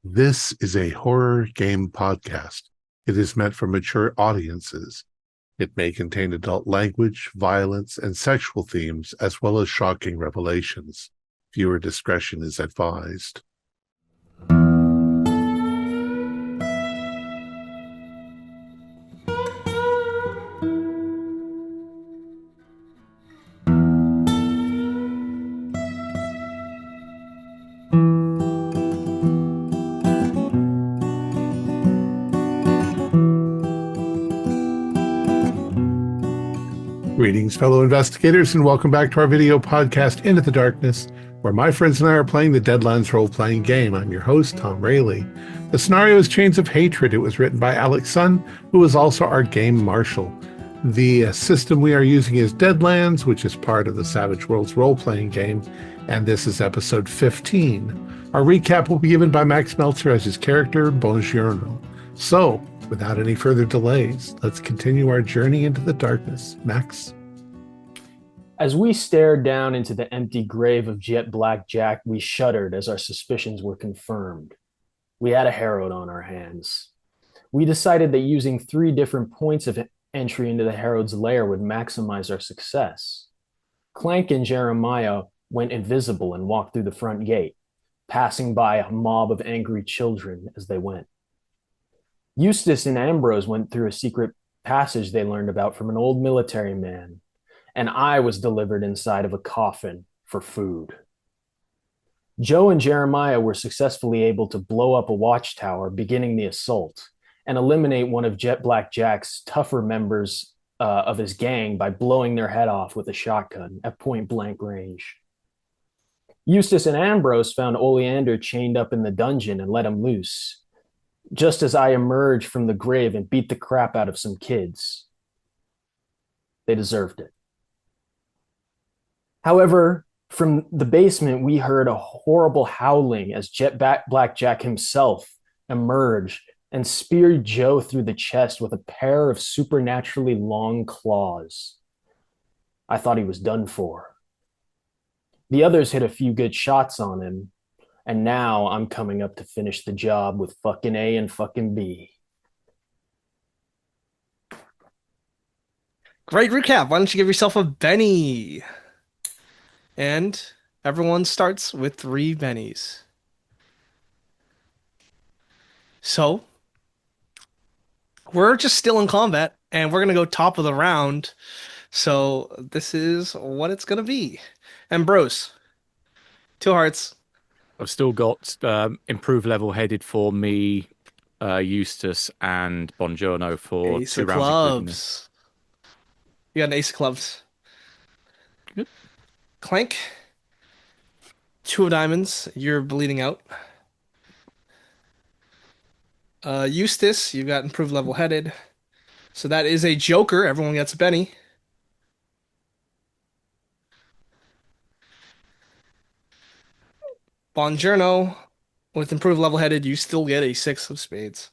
This is a horror game podcast. It is meant for mature audiences. It may contain adult language, violence, and sexual themes, as well as shocking revelations. Viewer discretion is advised. Greetings, fellow investigators, and welcome back to our video podcast, Into the Darkness, where my friends and I are playing the Deadlands role-playing game. I'm your host, Thom Raley. The scenario is Chains of Hatred. It was written by Alex Sun, who is also our game marshal. The system we are using is Deadlands, which is part of the Savage Worlds role-playing game, and this is episode 15. Our recap will be given by Max Meltzer as his character, Buongiorno. So, without any further delays, let's continue our journey into the darkness. Max? As we stared down into the empty grave of Jet Black Jack, we shuddered as our suspicions were confirmed. We had a Herald on our hands. We decided that using 3 different points of entry into the Herald's lair would maximize our success. Clank and Jeremiah went invisible and walked through the front gate, passing by a mob of angry children as they went. Eustace and Ambrose went through a secret passage they learned about from an old military man, and I was delivered inside of a coffin for food. Joe and Jeremiah were successfully able to blow up a watchtower, beginning the assault, and eliminate one of Jet Black Jack's tougher members of his gang by blowing their head off with a shotgun at point blank range. Eustace and Ambrose found Oleander chained up in the dungeon and let him loose, just as I emerged from the grave and beat the crap out of some kids. They deserved it. However, from the basement, we heard a horrible howling as Jet Black Jack himself emerged and speared Joe through the chest with a pair of supernaturally long claws. I thought he was done for. The others hit a few good shots on him, and now I'm coming up to finish the job with fucking A and fucking B. Great recap. Why don't you give yourself a Benny? And everyone starts with 3 bennies. So, we're just still in combat, and we're going to go top of the round. So, this is what it's going to be. And bros, 2 hearts. I've still got improved level headed for me, Eustace, and Buongiorno for Ace 2 of rounds of goodness. clubs. You got an ace of clubs. Good. Clank. 2 of diamonds. You're bleeding out. Eustace, you've got improved level headed. So that is a joker. Everyone gets a Benny. Buongiorno, with improved level headed, you still get a 6 of spades.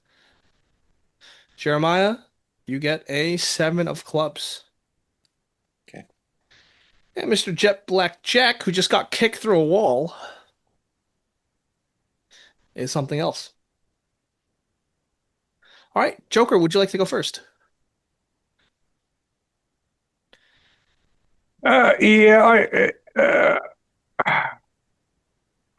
Jeremiah, you get a 7 of clubs. Okay. And Mr. Jet Black Jack, who just got kicked through a wall, is something else. All right, Joker, would you like to go first?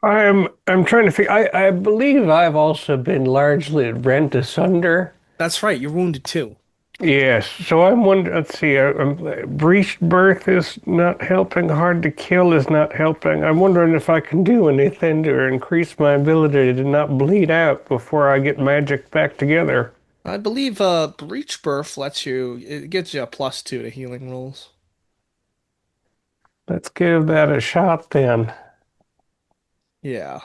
I'm trying to figure. I believe I've also been largely rent asunder. That's right, you're wounded too. Yes, so I'm wondering. Let's see. Breached birth is not helping. Hard to kill is not helping. I'm wondering if I can do anything to increase my ability to not bleed out before I get magic back together. I believe Breach Birth it gives you a +2 to healing rolls. Let's give that a shot then. Yeah,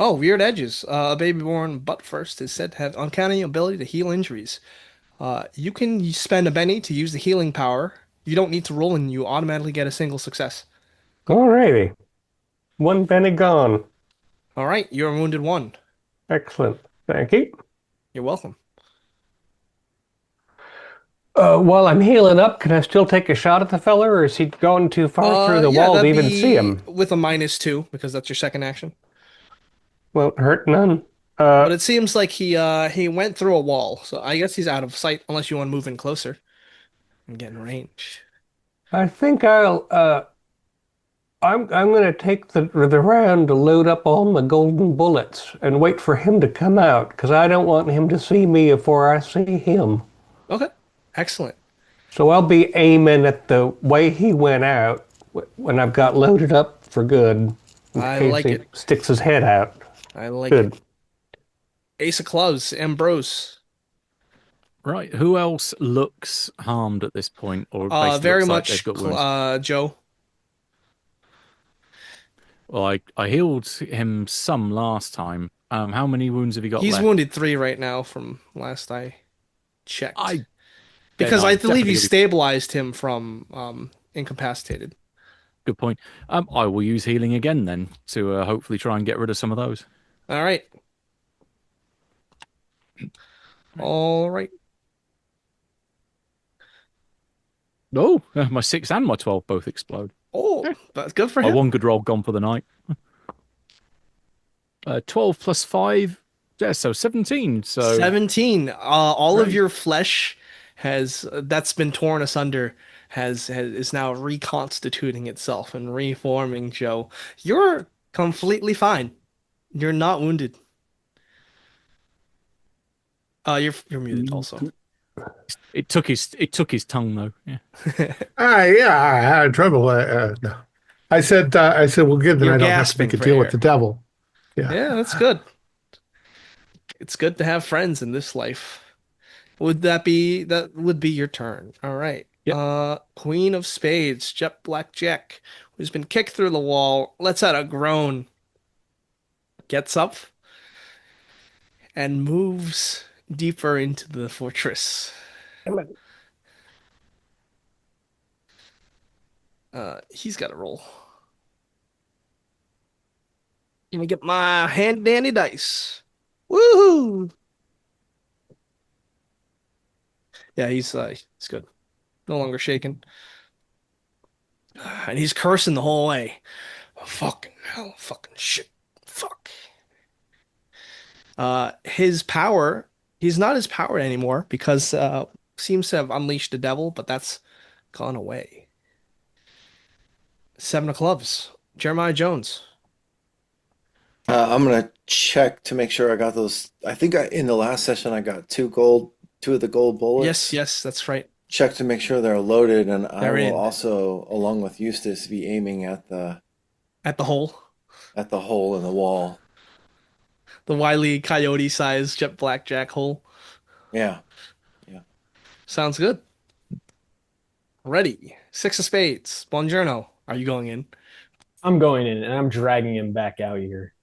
Oh, Weird Edges. A baby born butt first is said to have uncanny ability to heal injuries. You can spend a Benny to use the healing power. You don't need to roll and you automatically get a single success. Alrighty. 1 penny gone. All right, you're wounded 1. Excellent. Thank you. You're welcome. While I'm healing up, can I still take a shot at the fella, or is he going too far through the Yeah, wall to that'd even see be him? with a -2 because that's your second action. Won't hurt none. But it seems like he went through a wall, so I guess he's out of sight unless you want to move in closer and get in range. I think I'm gonna take the round to load up all my golden bullets and wait for him to come out, because I don't want him to see me before I see him. Okay, excellent. So I'll be aiming at the way he went out when I've got loaded up for good, in I case like he it. sticks his head out. I like it. Good. Ace of clubs, Ambrose. Right. Who else looks harmed at this point, or basically Very looks like they've much got wounds? Joe. Well, I healed him some last time. How many wounds have you got He's left? wounded 3 right now from last I checked. I then Because I I'm believe definitely you gonna be stabilized him from incapacitated. good point. I will use healing again then to hopefully try and get rid of some of those. All right. All right. Oh, my 6 and my 12 both explode. Oh, that's good for My him. one good roll gone for the night. 12 plus 5, yeah, so 17. So 17. All of great. your flesh has that's been torn asunder has is now reconstituting itself and reforming, Joe. You're completely fine. You're not wounded. You're muted also. It took his tongue though. Yeah. Yeah, I had trouble. No. I said, well, good, then You're I don't have to make gasping a for deal with the air. devil. Yeah. Yeah, that's good. It's good to have friends in this life. That would be your turn. All right. Yep. Queen of Spades, Jet Blackjack, who's been kicked through the wall, lets out a groan, gets up, and moves deeper into the fortress. He's got to roll. Let me get my hand dandy dice. Woohoo! Yeah, he's good. No longer shaken. And he's cursing the whole way. Oh, fucking hell, fucking shit. Fuck. His power, he's not as powered anymore because seems to have unleashed the devil, but that's gone away. 7 of clubs. Jeremiah Jones. I'm gonna check to make sure I got those. I think in the last session I got two of the gold Yes, bullets. yes, that's right. Check to make sure they're loaded, and I They're will in also, along with Eustace, be aiming at at the hole. the hole in the wall. The Wile E. Coyote size jet blackjack hole. Yeah, yeah. Sounds good. Ready. 6 of spades. Buongiorno. Are you going in? I'm going in and I'm dragging him back out here.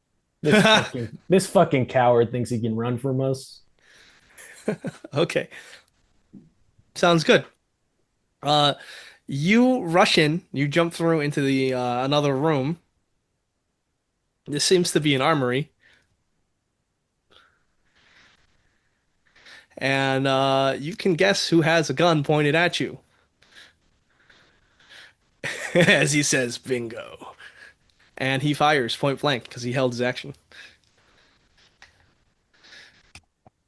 This fucking coward thinks he can run from us. Okay. Sounds good. Uh, you rush in. You jump through into the another room. This seems to be an armory. And you can guess who has a gun pointed at you. As he says, bingo. And he fires point blank because he held his action.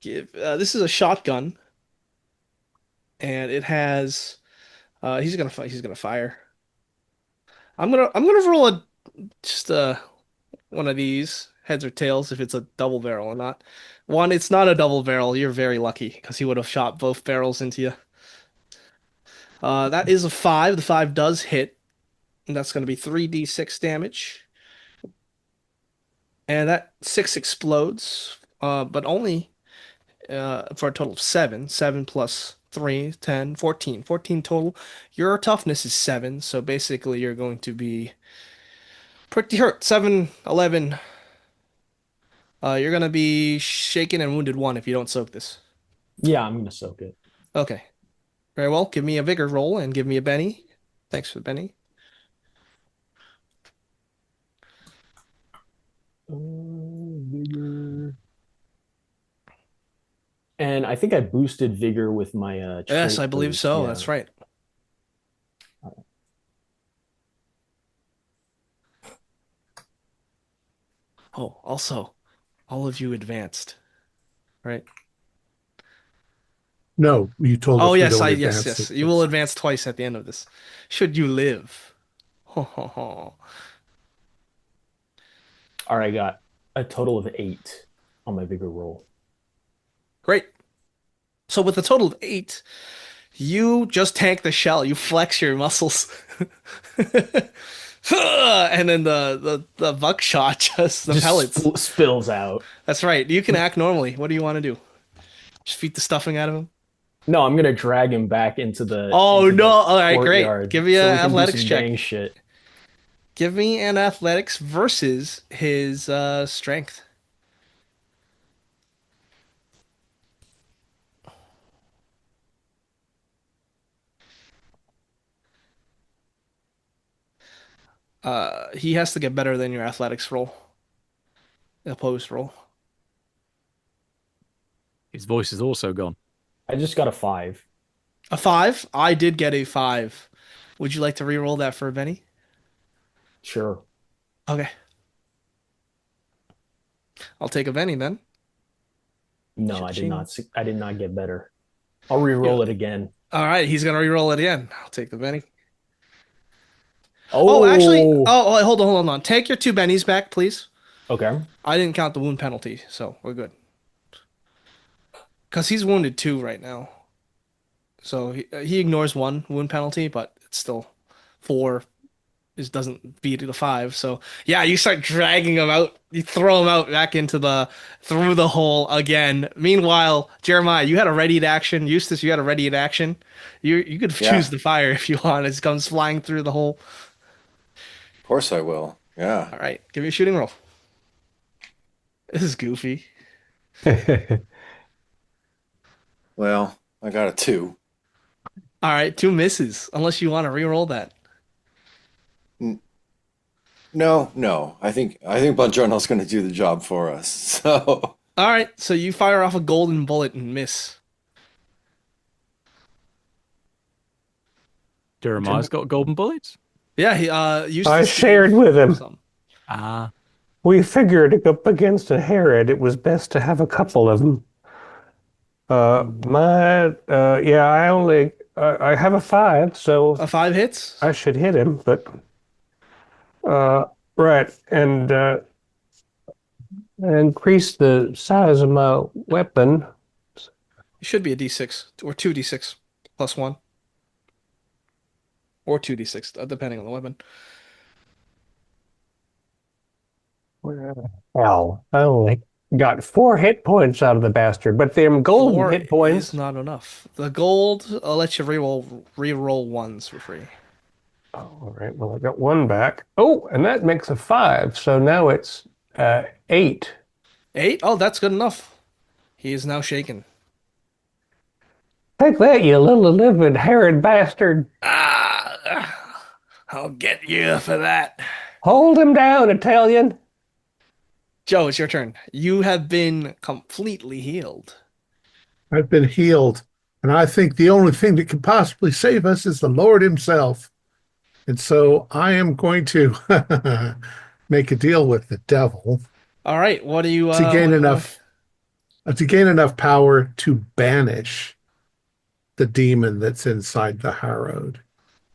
This is a shotgun, and it has. He's gonna fire. I'm gonna roll just one of these heads or tails if it's a double barrel or not. One, it's not a double barrel. You're very lucky because he would have shot both barrels into you. That is a 5. The 5 does hit, and that's going to be 3d6 damage. And that 6 explodes, but only for a total of 7. 7 plus 3, 10, 14. 14 total. Your toughness is 7, so basically you're going to be pretty hurt. 7, 11. You're going to be shaken and wounded 1 if you don't soak this. Yeah, I'm gonna soak it. Okay. Very well. Give me a vigor roll and give me a Benny. Thanks for the Benny. Vigor. And I think I boosted vigor with my Yes, trait I believe boost. so. Yeah. That's right. Oh, also, all of you advanced, right? No, you told Oh us we yes, don't yes, advance yes. it. You will advance twice at the end of this. Should you live. Ho ho ho. All right, I got a total of 8 on my vigor roll. Great. So with a total of 8, you just tank the shell. You flex your muscles. And then the buckshot, just the Just pellets. spills out. That's right. You can act normally. What do you want to do? Just beat the stuffing out of him? No, I'm gonna drag him back into the Oh into no. the All right, great. courtyard Give me so an we can do athletics some check. gang shit. Give me an athletics versus his strength. He has to get better than your athletics roll, opposed roll. His voice is also gone. I just got a 5. A 5? I did get a 5. Would you like to re-roll that for Benny? Sure. Okay. I'll take a Benny then. No, I did Cha-ching. not. I did not get better. I'll re-roll it again. All right, he's gonna re-roll it again. I'll take the Benny. Oh, actually, Oh, hold on. Take your 2 Bennies back, please. okay. I didn't count the wound penalty, so we're good. Because he's wounded 2 right now. So he ignores 1 wound penalty, but it's still 4. It doesn't beat the 5. So yeah, you start dragging him out. You throw him out back into through the hole again. Meanwhile, Jeremiah, you had a ready to action. Eustace, you had a ready to action. You could Yeah, choose the fire if you want. It comes flying through the hole. of course I will. Yeah. All right, give me a shooting roll. This is goofy. Well, I got a 2. All right, 2 misses. Unless you want to re-roll that. N- No, no. I think Bongiorno's going to do the job for us. So, All right, so you fire off a golden bullet and miss. Jeremiah's got golden bullets. Yeah, he I Eustace shared gave with him. some. Ah, We figured up against a Herod, it was best to have a couple of them. Yeah, I have a 5, so A 5 hits. I should hit him, but, right, and, increase the size of my weapon. It should be a d6 or 2d6 plus 1 or 2d6 depending on the weapon. Where the hell? I only got 4 hit points out of the bastard, but them golden 4 hit points. is not enough. The gold, I'll let you re-roll ones for free. Oh, all right, well, I got 1 back. Oh, and that makes a 5, so now it's 8. 8? Oh, that's good enough. He is now shaken. Take that, you little living Herod bastard. Ah, I'll get you for that. Hold him down, Italian. Joe, it's your turn. You have been completely healed. I've been healed, and I think the only thing that can possibly save us is the Lord himself. And so I am going to make a deal with the devil All right, what do you to gain what do you enough power to banish the demon that's inside the harrowed.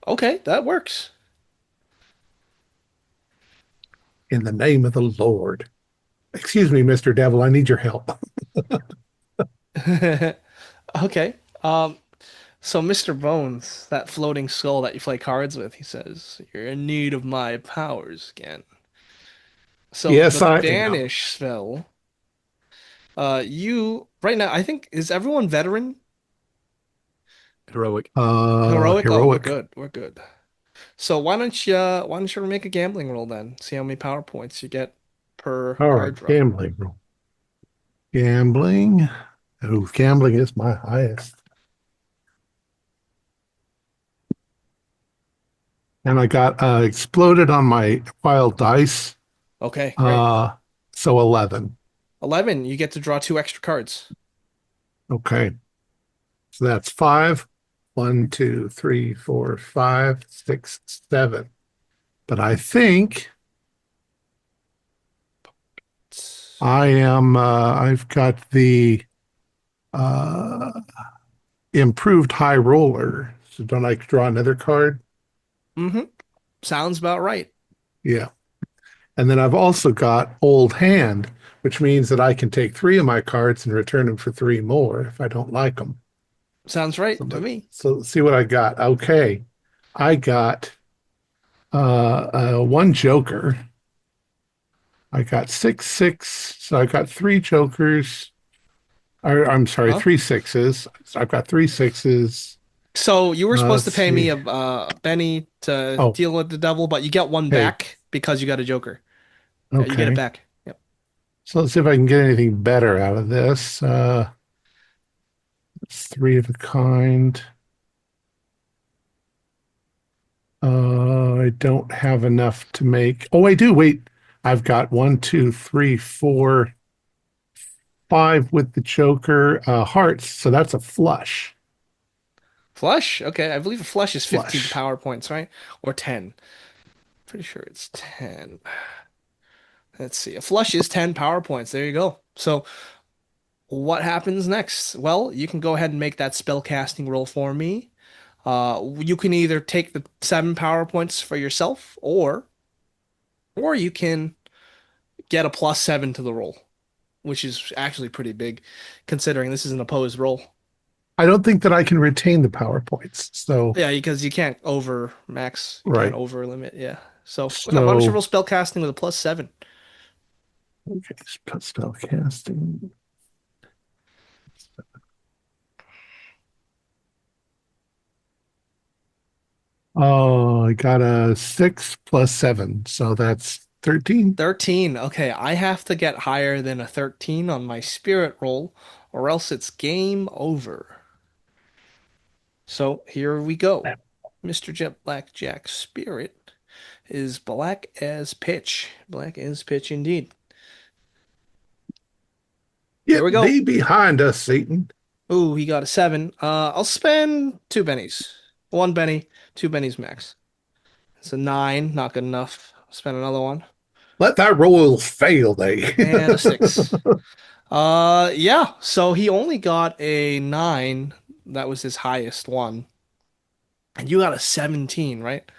Okay, that works. In the name of the Lord. Excuse me, Mr. Devil, I need your help. Okay. So Mr. Bones, that floating skull that you play cards with, he says, "You're in need of my powers again." So Yes, the I am. banish spell, you right now, I think, is everyone veteran? heroic. Heroic? Oh, we're Heroic. good. We're good. So why don't you make a gambling roll then? See how many power points you get per All right, card draw. gambling. Gambling. Oh, gambling is my highest. And I got exploded on my wild dice. Okay, great. So 11. 11, you get to draw 2 extra cards. Okay. So that's 5. 1, 2, 3, 4, 5, 6, 7. But I think I've got the uh, improved high roller. So don't I draw another card? Mm-hmm. Sounds about right. Yeah. And then I've also got old hand, which means that I can take 3 of my cards and return them for 3 more if I don't like them. Sounds right to me. So let's see what I got. Okay. I got 1 Joker. I got 6, 6. So I got 3 Jokers. Or, I'm sorry, Huh? 3 sixes. So I've got 3 sixes. So you were supposed to Let's pay me see. a penny to Oh, deal with the devil, but you get one hey, back because you got a joker. Yeah, you get it okay. back. Yep. So let's see if I can get anything better out of this. It's 3 of a kind. I don't have enough to make. Oh, I do. Wait, I've got 1, 2, 3, 4, 5 with the Joker hearts. So that's a flush. Flush? Okay, I believe a flush is 15 Flush. power points, right? Or 10. Pretty sure it's 10. Let's see. A flush is 10 power points. There you go. So what happens next? Well, you can go ahead and make that spell casting roll for me. You can either take the 7 power points for yourself, or you can get a +7 to the roll, which is actually pretty big, considering this is an opposed roll. I don't think that I can retain the power points. So, Yeah, because you can't over max, you can't right. over limit. Yeah. So why don't you So, roll spell casting with a +7? okay, spell casting. Oh, I got a 6 plus 7. So that's 13. 13. Okay, I have to get higher than a 13 on my spirit roll, or else it's game over. So here we go. Mr. Jet Blackjack Spirit is black as pitch. Black as pitch indeed. Here Get we thee go. behind us, Satan. Ooh, he got a 7. I'll spend 2 bennies. 1 benny, 2 bennies max. It's a 9, not good enough. I'll spend another one. Let thy rolls fail thee. And a 6. Yeah, so he only got a 9. That was his highest one. And you got a 17, right?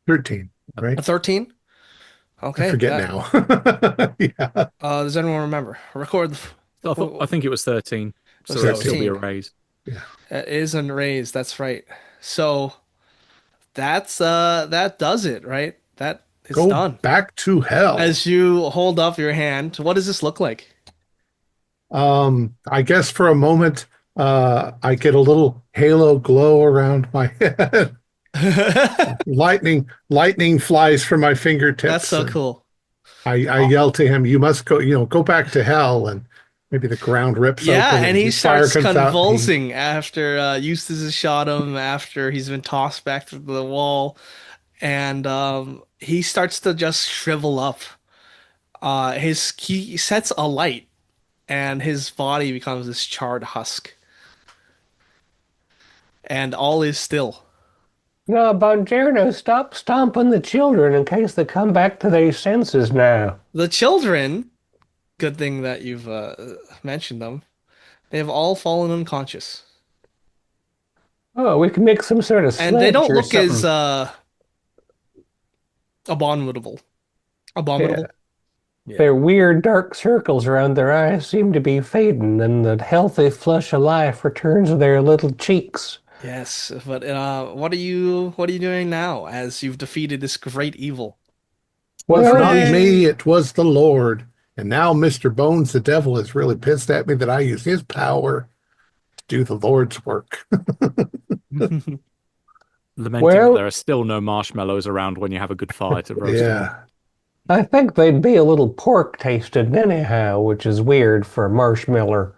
13, right? A 13? I Okay, forget that now. Yeah, does anyone remember? Record I think it was 13, it so was that'll still be a 13. raise. yeah. It is unraised, that's right. So that does it, right? That it's Go done. back to hell. As you hold up your hand, what does this look like? I guess for a moment, I get a little halo glow around my head. Lightning flies from my That's fingertips, so and cool. I Oh, yell to him, "You must go, go back to hell." And maybe the ground rips yeah, open and he and fire starts comes out. And convulsing after Eustace has shot him, after he's been tossed back to the wall, and he starts to just shrivel up. He sets a light, and his body becomes this charred husk, and all is still. No, Bongiorno, stop stomping the children in case they come back to their senses now. The children, good thing that you've mentioned them, they have all fallen unconscious, Oh, we can make some sort of and they sledge don't or look as something. abominable. Yeah. Abominable. Yeah. Their weird dark circles around their eyes seem to be fading, and the healthy flush of life returns to their little cheeks. Yes, but what are you doing now as you've defeated this great evil? was Well, not we me, it was the Lord. And now Mr. Bones, the devil, is really pissed at me that I use his power to do the Lord's work. Lamenting that well, there are still no marshmallows around when you have a good fire to roast them on. Yeah. I think they'd be a little pork tasted anyhow, which is weird for a marshmallow.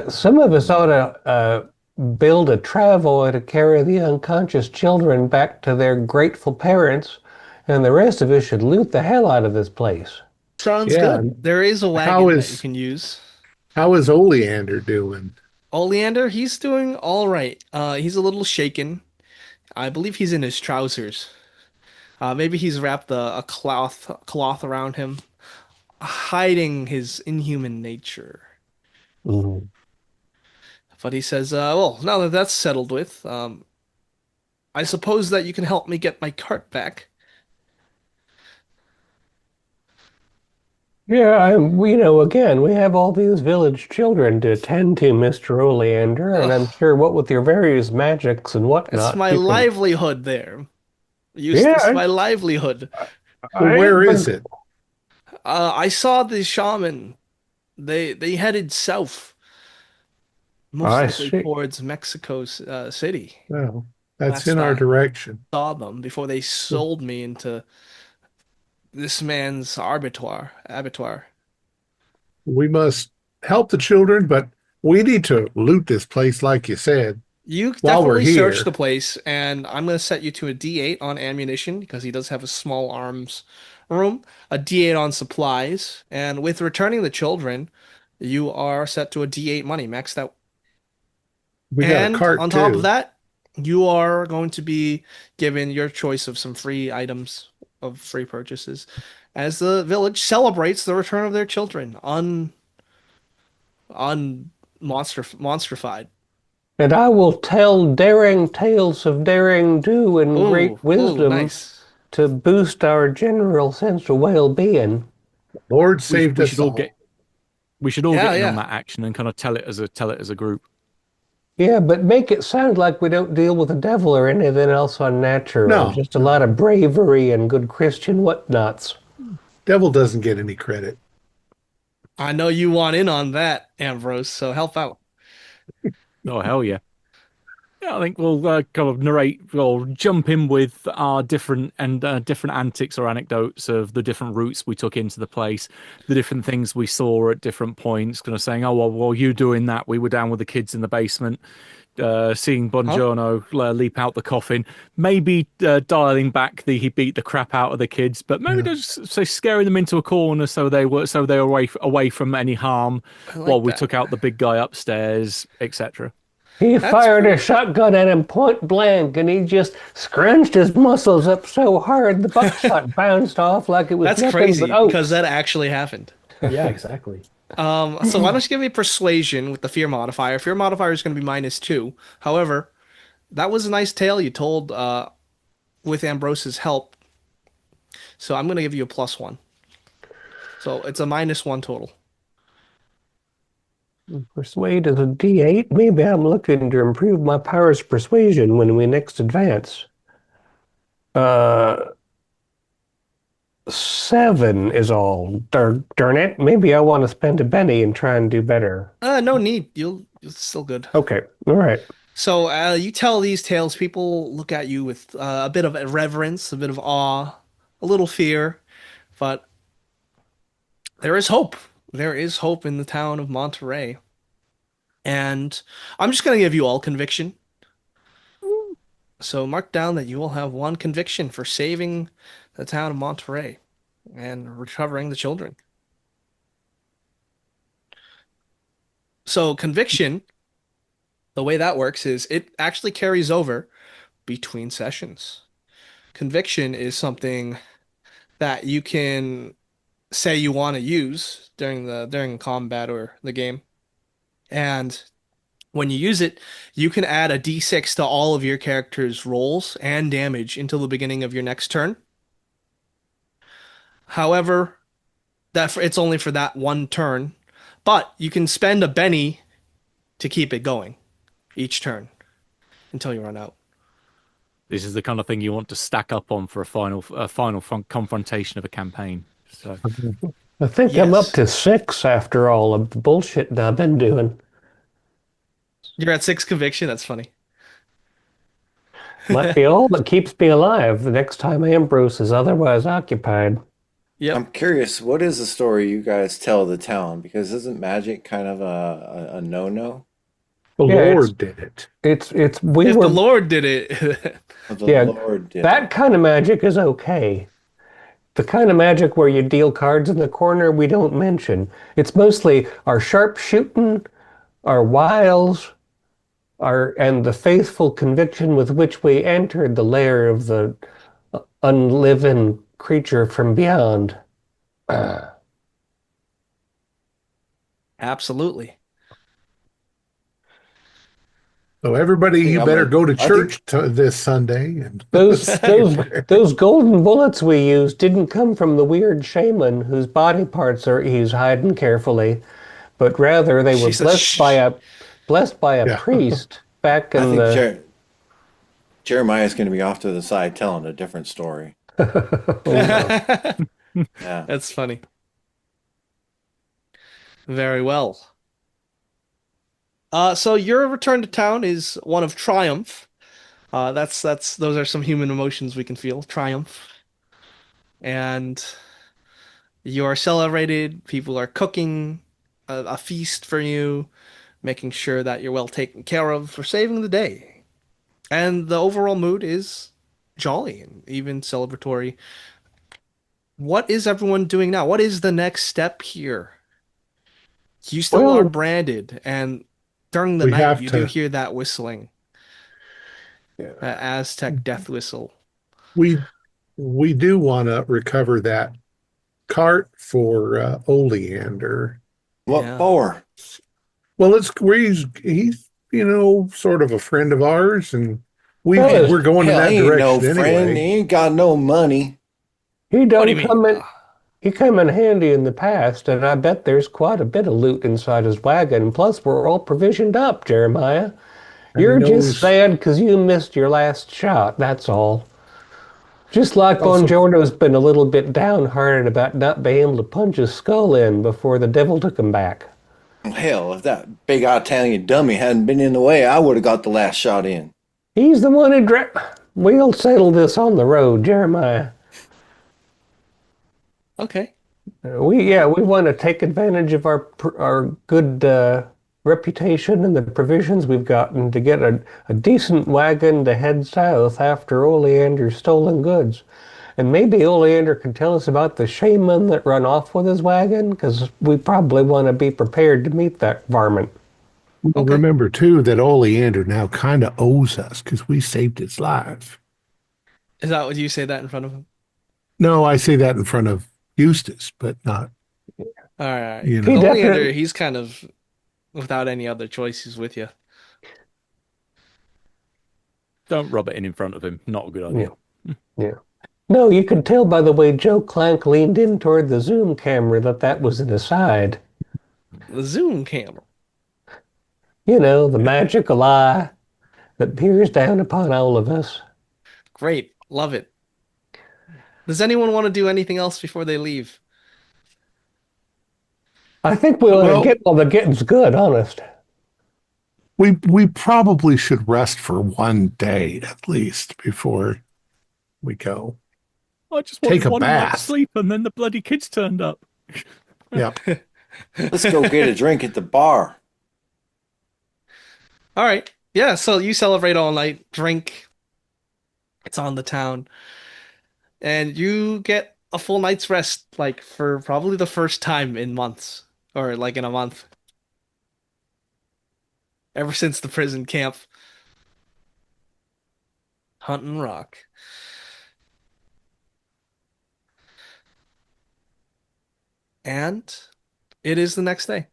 Some of us ought to build a travoy to carry the unconscious children back to their grateful parents, and the rest of us should loot the hell out of this place. Sounds Yeah. good. There is a How wagon that you is can use. How is Oleander doing? Oleander, he's doing all right. He's a little shaken. I believe he's in his trousers. Maybe he's wrapped a cloth around him, hiding his inhuman nature. Mhm. But he says, well, now that that's settled with, I suppose that you can help me get my cart back. Yeah, again, we have all these village children to attend to, Mr. Oleander, and I'm Ugh, sure what with your various magics and that's whatnot, my you can. livelihood there. Yeah, Eustace, my livelihood. Well, I where ain't is been. it? I saw the shaman. They headed south, most I likely see. towards Mexico City. Well, that's Last in our I direction. saw them before they sold me into this man's abattoir. We must help the children, but we need to loot this place, like you said, You while we're definitely search the here. place, and I'm going to set you to a D8 on ammunition because he does have a small arms room, a D8 on supplies, and with returning the children, you are set to a D8 money maxed out. We got a And cart on top of too. that, you are going to be given your choice of some free items of free purchases as the village celebrates the return of their children on monstrified. And I will tell daring tales of daring do and great Ooh, wisdom nice. to boost our general sense of well-being. Lord We saved we us should all all. get we should all Yeah, get in on yeah. that action and kind of tell it as a group. Yeah, but make it sound like we don't deal with the devil or anything else unnatural. No, Just a lot no. of bravery and good Christian whatnots. Devil doesn't get any credit. I know you want in on that, Ambrose, so help out. Oh hell yeah! Yeah, I think we'll kind of narrate, we'll jump in with our different antics or anecdotes of the different routes we took into the place, the different things we saw at different points. Kind of saying, "Oh well, while you doing that, we were down with the kids in the basement, seeing Huh? Bongiorno leap out the coffin. Maybe dialing back the he beat the crap out of the kids, but maybe Yeah. just so scaring them into a corner so they were away from any harm I while like we that. took out the big guy upstairs, etc." He That's fired a pretty good. shotgun at him point blank, and he just scrunched his muscles up so hard the buckshot bounced off like it was That's nothing but crazy because oats. that actually happened. Yeah, exactly. So why don't you give me persuasion with the fear modifier? Fear modifier is going to be -2. However, that was a nice tale you told with Ambrose's help. So I'm going to give you a +1. So it's a -1 total. Persuade is a D8. Maybe I'm looking to improve my powers of persuasion when we next advance. Uh, 7 is all. Darn it. Maybe I want to spend a penny and try and do better. No need. You'll still good. Okay. All right. So you tell these tales, people look at you with a bit of reverence, a bit of awe, a little fear, but there is hope. There is hope in the town of Monterey. And I'm just going to give you all conviction. So mark down that you will have one conviction for saving the town of Monterey and recovering the children. So conviction, the way that works is it actually carries over between sessions. Conviction is something that you can say you want to use during combat or the game. And when you use it, you can add a d6 to all of your character's rolls and damage until the beginning of your next turn. However, it's only for that one turn, but you can spend a Benny to keep it going each turn until you run out. This is the kind of thing you want to stack up on for confrontation of a campaign. So I think I'm up Yes. to 6 after all of the bullshit that I've been doing. You're at 6 conviction. That's funny. Might be all that keeps me alive the next time Ambrose is otherwise occupied. Yep. I'm curious, what is the story you guys tell the town? Because isn't magic kind of a no-no? The Yeah, Lord did it. we If the were, Lord did it, The yeah, Lord did that it. kind of magic is okay. The kind of magic where you deal cards in the corner we don't mention. It's mostly our sharpshooting, our wiles, and the faithful conviction with which we entered the lair of the unliving creature from beyond. Absolutely. So everybody, think you I'm better a- go to I think- church this Sunday and Those say a those prayer. those golden bullets we used didn't come from the weird shaman whose body parts he's hiding carefully, but rather they were She said, "Shh." blessed by a Yeah. priest back I in think the. Jeremiah's going to be off to the side telling a different story. Oh, no. Yeah. That's funny. Very well. So your return to town is one of triumph. That's those are some human emotions we can feel. Triumph. And you are celebrated. People are cooking a feast for you, making sure that you're well taken care of for saving the day. And the overall mood is jolly and even celebratory. What is everyone doing now? What is the next step here? You still are Well, branded, and during the We night, have you do to. hear that whistling, that Aztec death whistle. We we do want to recover that cart for Oleander. What Yeah. for? Well, he's sort of a friend of ours, and Well, we're going in Hell, that he ain't no direction friend. He anyway. ain't got no money. he What do done you mean? he come in handy in the past, and I bet there's quite a bit of loot inside his wagon. Plus, we're all provisioned up, Jeremiah. And he You're just knows sad because you missed your last shot, that's all. Just like also Bongiorno's been a little bit downhearted about not being able to punch his skull in before the devil took him back. Hell, if that big Italian dummy hadn't been in the way, I would have got the last shot in. He's the one who We'll settle this on the road, Jeremiah. Okay. We want to take advantage of our good reputation and the provisions we've gotten to get a decent wagon to head south after Oleander's stolen goods. And maybe Oleander can tell us about the shaman that run off with his wagon, because we probably want to be prepared to meet that varmint. well, Okay. remember too that Oleander now kind of owes us because we saved his life. Is that what you say that in front of him? No, I say that in front of Eustace, but not. All right. You He know. Oleander, definitely. he's kind of without any other choices with you. Don't rub it in front of him. Not a good idea. Yeah. No, you could tell by the way Joe Clank leaned in toward the Zoom camera that was an aside. The zoom camera. You know, the magical eye that peers down upon all of us. Great. Love it. Does anyone want to do anything else before they leave? I think we'll Well- get while the getting's good, honest. We probably should rest for one day at least before we go. I just Take wanted a one bath. night's sleep, and then the bloody kids turned up. Yep. Let's go get a drink at the bar. All right. Yeah, so you celebrate all night, drink. It's on the town. And you get a full night's rest, like for probably the first time in months, or like in a month. Ever since the prison camp. Hunting Rock. And it is the next day.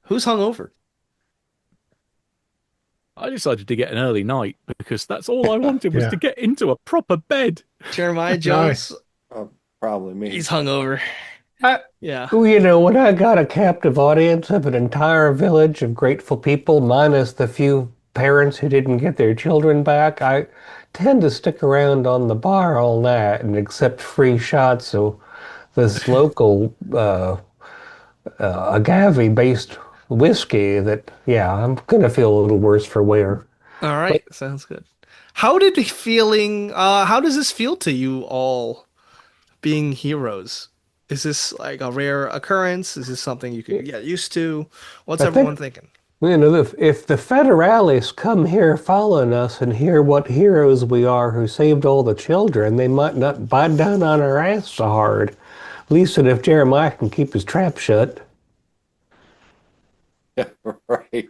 Who's hungover? I decided to get an early night because that's all I wanted was Yeah. to get into a proper bed. Jeremiah Jones. Probably me. He's hungover. I- Yeah. Well, when I got a captive audience of an entire village of grateful people, minus the few parents who didn't get their children back, I tend to stick around on the bar all night and accept free shots of this local agave-based whiskey that, yeah, I'm going to feel a little worse for wear. All right. Sounds good. How does this feel to you all being heroes? Is this like a rare occurrence? Is this something you could get used to? What's I everyone think- thinking? If the Federalists come here following us and hear what heroes we are who saved all the children, they might not bite down on our ass so hard. At least if Jeremiah can keep his trap shut. Yeah, right.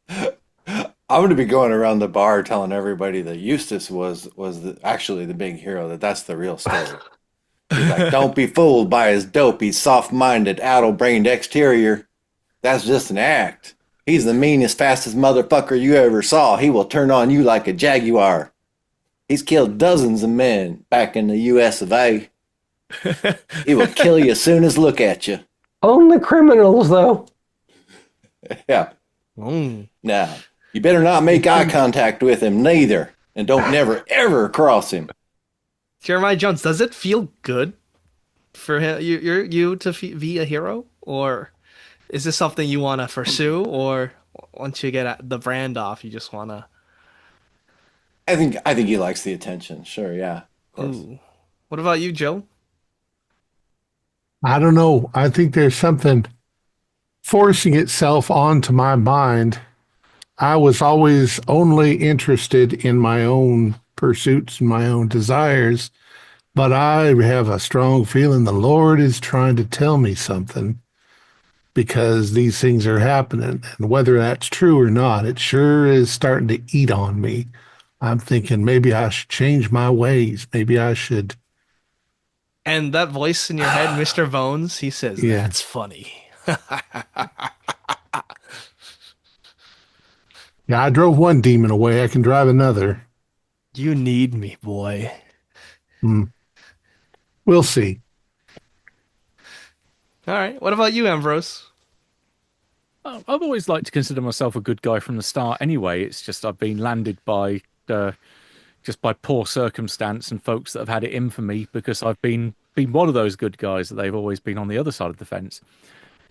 I'm going to be going around the bar telling everybody that Eustace was actually the big hero, that's the real story. He's like, don't be fooled by his dopey, soft-minded, addle-brained exterior. That's just an act. He's the meanest, fastest motherfucker you ever saw. He will turn on you like a jaguar. He's killed dozens of men back in the US of A. He will kill you as soon as look at you. Only criminals, though. Yeah. Mm. Now, you better not make eye contact with him, neither. And don't never, ever cross him. Jeremiah Jones, does it feel good for you to be a hero, or is this something you want to pursue, or once you get the brand off, you just want to? I think he likes the attention. Sure, yeah. Of course. Ooh. What about you, Joe? I don't know. I think there's something forcing itself onto my mind. I was always only interested in my own pursuits and my own desires, but I have a strong feeling the Lord is trying to tell me something because these things are happening. And whether that's true or not, it sure is starting to eat on me. I'm thinking maybe I should change my ways. Maybe I should. And that voice in your head, Mr. Bones, he says, Yeah. That's funny. Yeah, I drove one demon away. I can drive another. You need me, boy. We'll see. All right. What about you, Ambrose? I've always liked to consider myself a good guy from the start. Anyway, it's just I've been landed by just by poor circumstance and folks that have had it in for me because I've been one of those good guys that they've always been on the other side of the fence.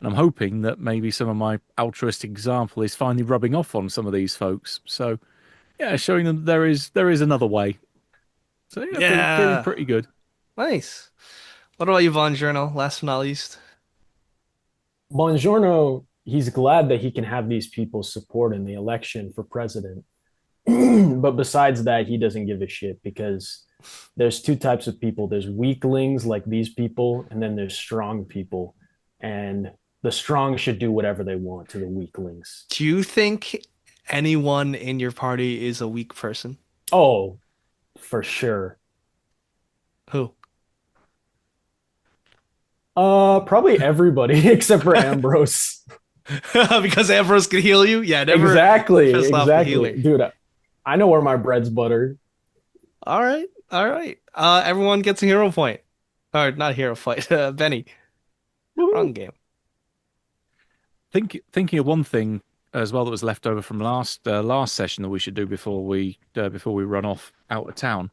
And I'm hoping that maybe some of my altruistic example is finally rubbing off on some of these folks. So, yeah, showing them there is another way. So yeah, feeling pretty good. Nice. What about you, Von Journal? Last but not least. Bongiorno, he's glad that he can have these people's support in the election for president. But besides that, he doesn't give a shit because there's two types of people. There's weaklings like these people, and then there's strong people. And the strong should do whatever they want to the weaklings. Do you think anyone in your party is a weak person? Oh, for sure. Who? Probably everybody except for Ambrose. Because Ambrose can heal you? Yeah, never Exactly, piss off the exactly. healer. Dude, I know where my bread's buttered. All right, all right. Everyone gets a hero point. Or not hero point. Benny. Wrong game. Thinking of one thing as well that was left over from last session that we should do before we run off out of town.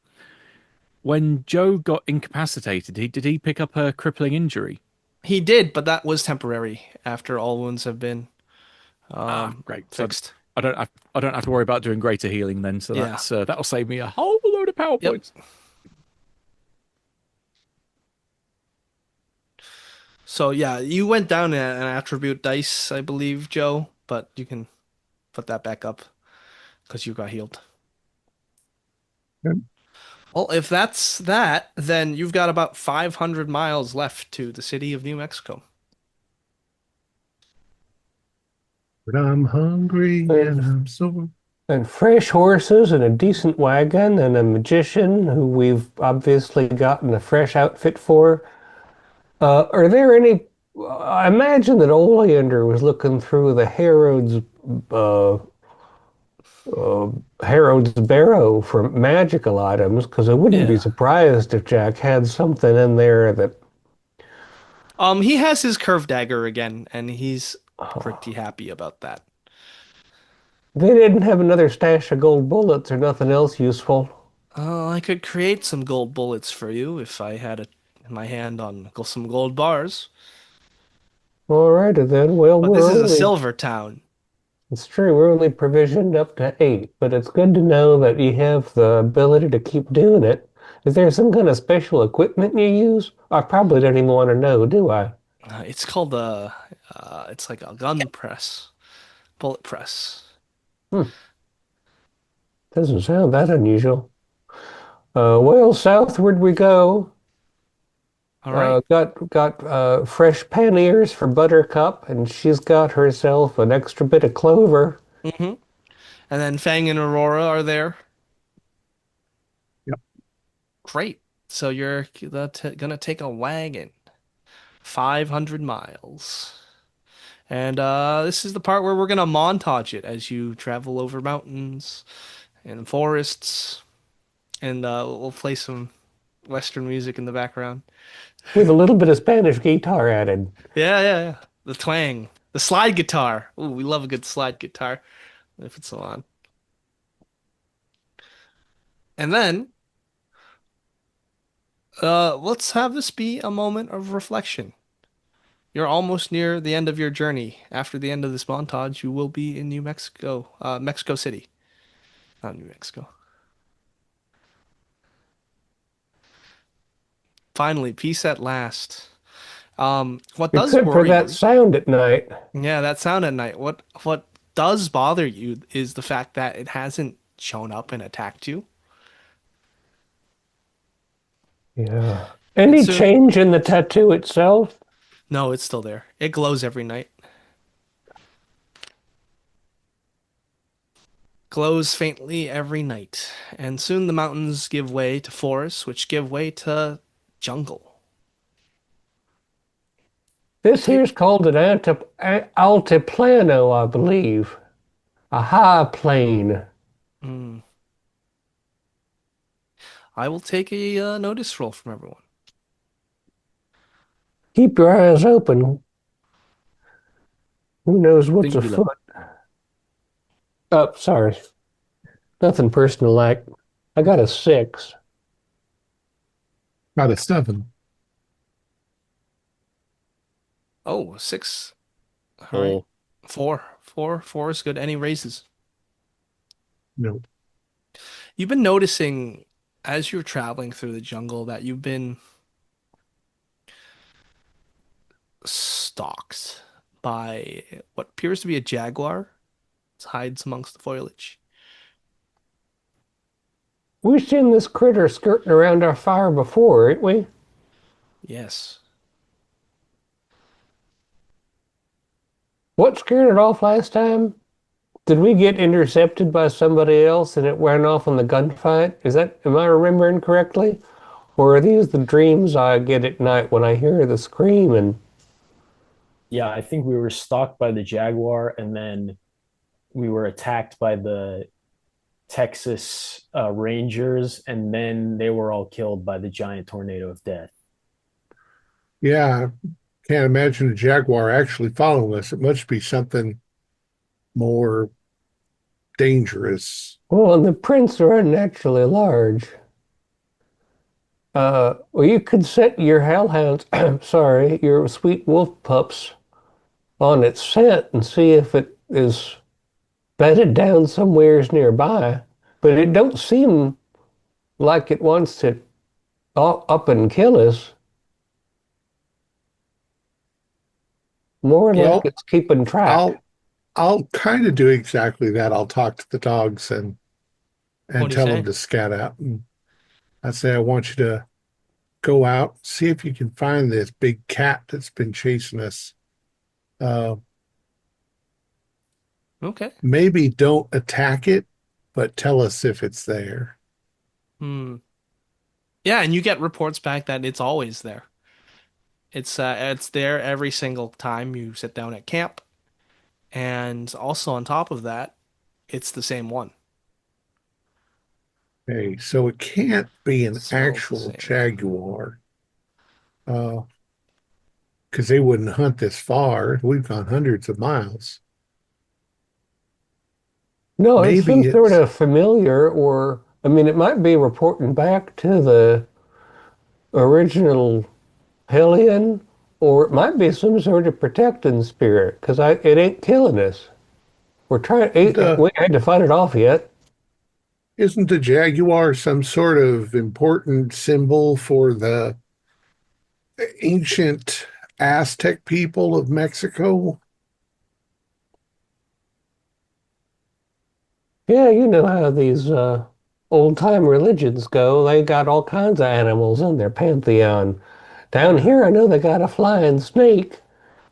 When Joe got incapacitated, did he pick up a crippling injury? He did, but that was temporary after all wounds have been Great. fixed. So I don't have to worry about doing greater healing then. So Yeah. that'll save me a whole load of power Yep. points. So yeah, you went down an attribute dice, I believe, Joe, but you can put that back up because you got healed. Good. Well, if that's that, then you've got about 500 miles left to the city of New Mexico. But I'm hungry and I'm sore. And fresh horses and a decent wagon and a magician who we've obviously gotten a fresh outfit for. Are there any? I imagine that Oleander was looking through the Harrod's barrow for magical items because I wouldn't be Yeah. surprised if Jack had something in there that. He has his curved dagger again, and he's pretty happy about that. They didn't have another stash of gold bullets or nothing else useful. I could create some gold bullets for you if I had my hand on some gold bars. Alrighty then. Well, But we're this is a only. silver town. It's true, we're only provisioned up to 8, but it's good to know that you have the ability to keep doing it. Is there some kind of special equipment you use? I probably don't even want to know, do I? It's called it's like a gun press. bullet press. Hmm. Doesn't sound that unusual. Well, southward we go. All right. Got fresh panniers for Buttercup, and she's got herself an extra bit of clover. Mm-hmm. And then Fang and Aurora are there. Yep. Great. So you're gonna take a wagon 500 miles. And this is the part where we're gonna montage it as you travel over mountains and forests, and we'll play some Western music in the background. With a little bit of Spanish guitar added. Yeah. The twang, the slide guitar. Ooh, we love a good slide guitar if it's on. And then let's have this be a moment of reflection. You're almost near the end of your journey. After the end of this montage, you will be in New Mexico, Mexico City, not New Mexico. Finally, peace at last. What does Except for worry that you? sound at night. Yeah, that sound at night. What does bother you is the fact that it hasn't shown up and attacked you. Yeah. And Any soon, change in the tattoo itself? no, it's still there. It glows every night. Glows faintly every night. And soon the mountains give way to forests, which give way to jungle. This Take, here's called an altiplano, I believe. A high plane. mm, I will take a notice roll from everyone. Keep your eyes open. Who knows what's Singular. afoot? Oh, sorry. Nothing personal like. I got a 6. Got a 7. Oh, 6. All right. Or 4. 4 is good. Any raises? No. You've been noticing as you're traveling through the jungle that you've been stalked by what appears to be a jaguar. It hides amongst the foliage. We've seen this critter skirting around our fire before, ain't we? Yes. What scared it off last time? Did we get intercepted by somebody else and it ran off on the gunfight? Am I remembering correctly? Or are these the dreams I get at night when I hear the scream and Yeah, I think we were stalked by the jaguar, and then we were attacked by the Texas Rangers, and then they were all killed by the giant tornado of death. Yeah, can't imagine a jaguar actually following us. It must be something more dangerous. well, and the prints are unnaturally large. Well, you could set your hellhounds, sorry, your sweet wolf pups on its scent and see if it is bedded down somewheres nearby. But it don't seem like it wants to up and kill us. More like Well, it's keeping track. I'll kind of do exactly that. I'll talk to the dogs What and do you tell them say? to scat out. And I say I want you to go out, see if you can find this big cat that's been chasing us. Uh, Okay. maybe don't attack it, but tell us if it's there. Hmm. Yeah, and you get reports back that it's always there. It's there every single time you sit down at camp, and also on top of that, it's the same one. Okay, so it can't be an Smells the actual same. jaguar, because they wouldn't hunt this far. We've gone hundreds of miles. No, it's some Maybe sort it's of familiar, or I mean, it might be reporting back to the original Hellion, or it might be some sort of protecting spirit, because it ain't killing us. the We had to fight it off yet. isn't the jaguar some sort of important symbol for the ancient Aztec people of Mexico? Yeah, you know how these old-time religions go. They got all kinds of animals in their pantheon. Down Yeah. here, I know they got a flying snake.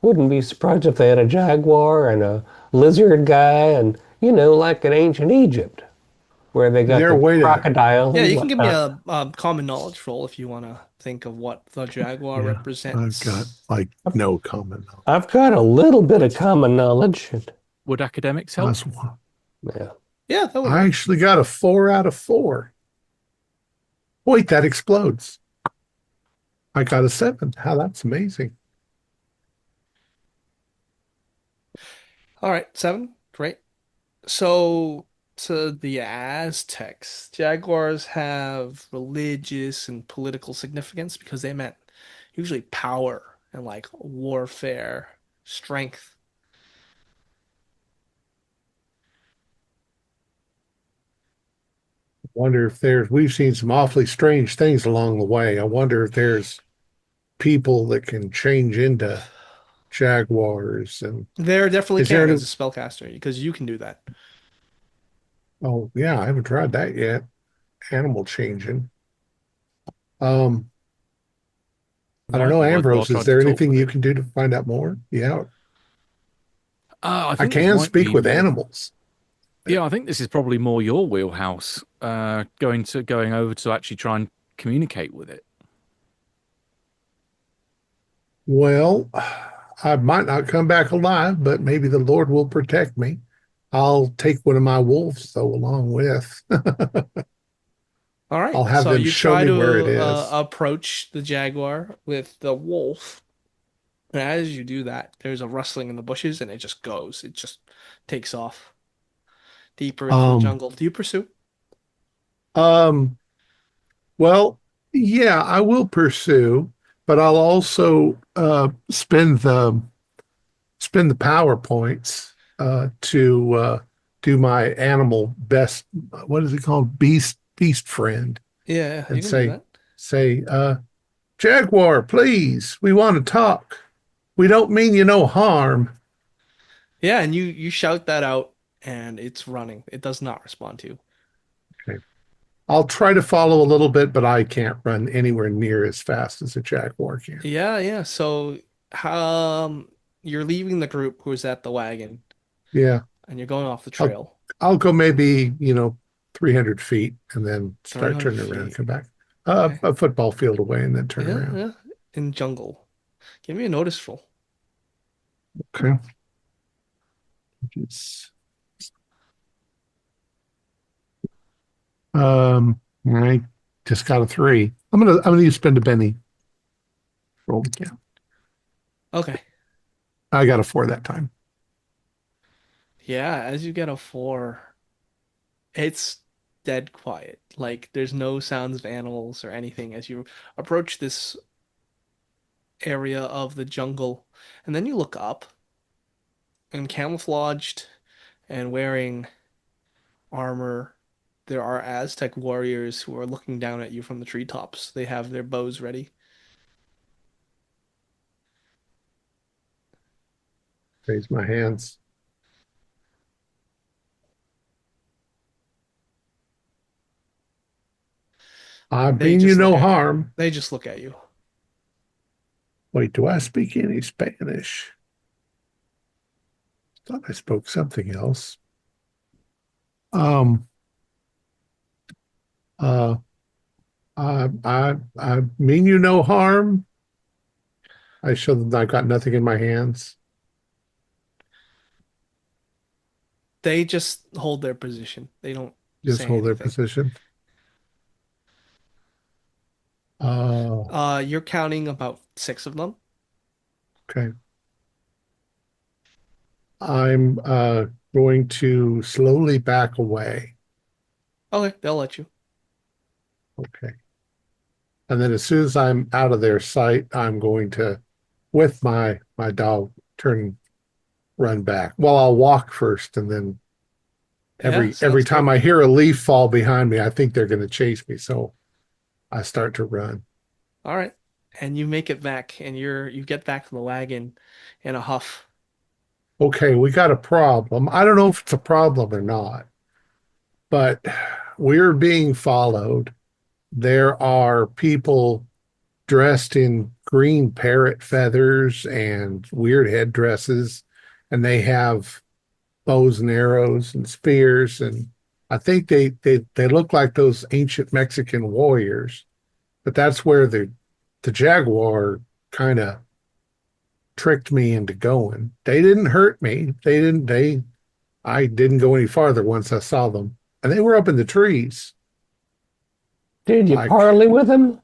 Wouldn't be surprised if they had a jaguar and a lizard guy, and like in ancient Egypt, where they Is got there a the way to? crocodile Yeah, and you can give me whatnot. a common knowledge roll if you want to think of what the jaguar Yeah, I've got represents. like no comment. I've got a little bit of common knowledge. Would academics help? Plus one. Yeah. Yeah, that would I work. actually got a 4 out of 4. Wait, that explodes. I got a 7. How that's amazing. All right, 7. Great. So, to the Aztecs, jaguars have religious and political significance because they meant usually power and like warfare, strength. Wonder if we've seen some awfully strange things along the way. I wonder if there's people that can change into jaguars. And There definitely is there can any? as a spellcaster because you can do that. Oh yeah, I haven't tried that yet. Animal changing. Um, I don't Might know, be worthwhile Ambrose, is trying to there talk anything with you it. can do to find out more? Yeah, I I think this can might speak be with more. animals. Yeah, I think this is probably more your wheelhouse. Going over to actually try and communicate with it. Well, I might not come back alive, but maybe the Lord will protect me. I'll take one of my wolves though along with. All right, I'll have so them you show try me to where it is. approach the jaguar with the wolf. And as you do that, there's a rustling in the bushes and it just goes. It just takes off deeper into the Um, jungle. Do you pursue? um, well, yeah, I will pursue, but I'll also spend the power points to do my animal best. What is it called? Beast friend, Yeah, you and can do say, that. say, Jaguar, please, we want to talk. We don't mean you no harm. Yeah, and you shout that out and it's running. It does not respond to you. Okay. I'll try to follow a little bit, but I can't run anywhere near as fast as a jaguar can. Yeah, yeah. So you're leaving the group who's at the wagon Yeah, and you're going off the I'll trail. I'll go maybe 300 feet and then start 300 turning around and feet. come back. Okay. A football field away and then turn Yeah, around. yeah. In jungle. Give me a notice roll. Okay. It's, I just got a 3. I'm gonna use spend a penny. Roll again. Okay. I got a 4 that time. Yeah, as you get a 4, it's dead quiet. Like there's no sounds of animals or anything as you approach this area of the jungle. And then you look up and camouflaged and wearing armor, there are Aztec warriors who are looking down at you from the treetops. They have their bows ready. Raise my hands. I They mean you just look no at you. harm. They just look at you. Wait, do I speak any Spanish? Thought I spoke something else. Um, uh, I mean you no harm. I show them I got nothing in my hands. They just hold their position. They don't Just say hold their anything. position. Uh, You're counting about 6 of them. okay. I'm going to slowly back away. Okay, they'll let you. Okay. And then as soon as I'm out of their sight, I'm going to, with my dog, turn run back. Well, I'll walk first, and then Yeah, every sounds time good. I hear a leaf fall behind me, I think they're going to chase me. So I start to run. All right. And you make it back and you get back to the wagon in a huff. Okay, we got a problem. I don't know if it's a problem or not. but we're being followed. There are people dressed in green parrot feathers and weird headdresses, and they have bows and arrows and spears, and I think they look like those ancient Mexican warriors. But that's where the jaguar kind of tricked me into going. They didn't hurt me. They I didn't go any farther once I saw them. And they were up in the trees. Did you Like parley with them?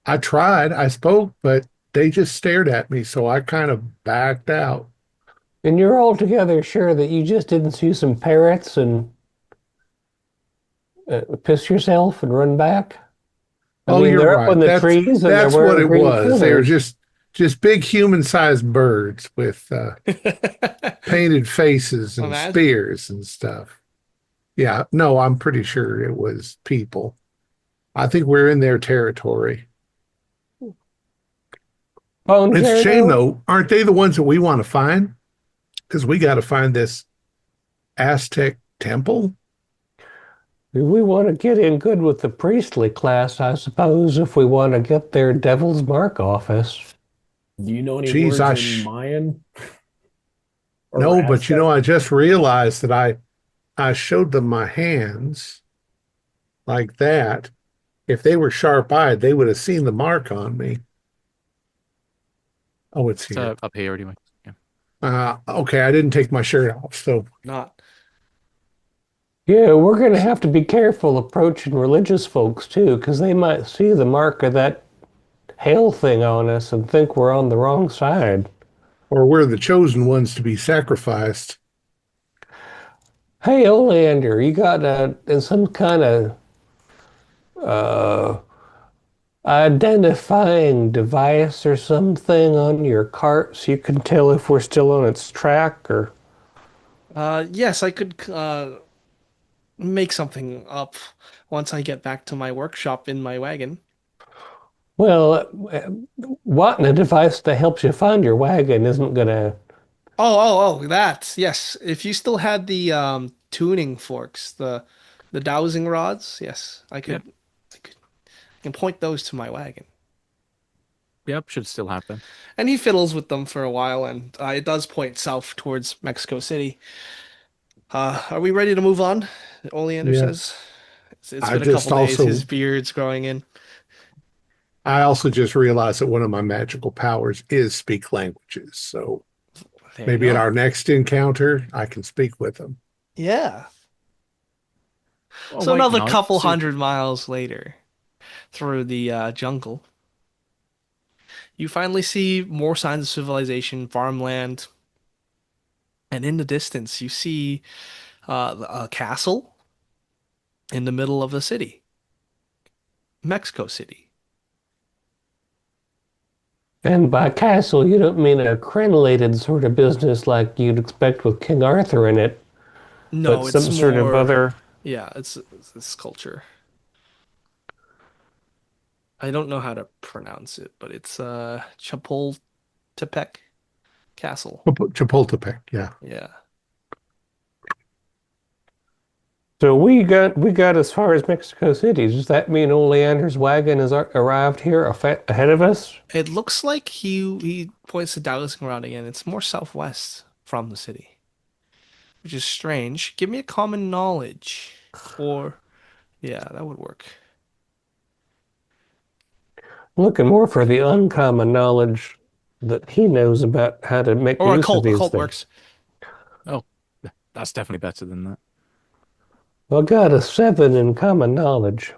I tried, I spoke, but they just stared at me, so I kind of backed out. And you're altogether sure that you just didn't see some parrots and piss yourself and run back? I Oh, mean, you're they're up right. in the trees and they're That's what wearing it green was. They were feathers. just big human-sized birds with painted faces and Imagine. spears and stuff. Yeah, no, I'm pretty sure it was people. I think we're in their territory. Bone It's a shame territory? though, aren't they the ones that we want to find? Because we got to find this Aztec temple. We want to get in good with the priestly class, I suppose, if we want to get their devil's mark office. Do you know any Geez, words in Mayan or no, but Aztec? I just realized that I showed them my hands like that. If they were sharp-eyed, they would have seen the mark on me. Oh, it's here. Up here anyway. Yeah. Okay, I didn't take my shirt off, so Not. Yeah, we're going to have to be careful approaching religious folks too, because they might see the mark of that hail thing on us and think we're on the wrong side. or we're the chosen ones to be sacrificed. Hey, Oleander, you got some kind of uh, identifying device or something on your cart so you can tell if we're still on its track or Yes, I could make something up once I get back to my workshop in my wagon. well, wanting a device that helps you find your wagon isn't gonna. That. Yes. If you still had the tuning forks, the dowsing rods, yes, Yep. I can point those to my wagon. Yep, should still have them. And he fiddles with them for a while, and it does point south towards Mexico City. Are we ready to move on? Oleander Yeah. says. It's I been a just couple days. also His beard's growing in. I also just realized that one of my magical powers is speak languages. So There you maybe at go. our next encounter, I can speak with them. Yeah. Oh, So wait, another no, couple see, 100 miles later, through the jungle, you finally see more signs of civilization, farmland, and in the distance, you see a castle in the middle of the city, Mexico City. And by castle, you don't mean a crenellated sort of business like you'd expect with King Arthur in it, but No, it's some sort of more, other. yeah, it's this culture. I don't know how to pronounce it, but it's Chapultepec Castle. Chapultepec, yeah. Yeah. So we got as far as Mexico City. Does that mean Oleander's wagon has arrived here ahead of us? It looks like he points to dowsing around again. It's more southwest from the city, which is strange. Give me a common knowledge, or yeah, that would work. Looking more for the uncommon knowledge that he knows about how to make Or use of a these cult things. works. oh, that's definitely better than that. Well, got a 7 in common knowledge.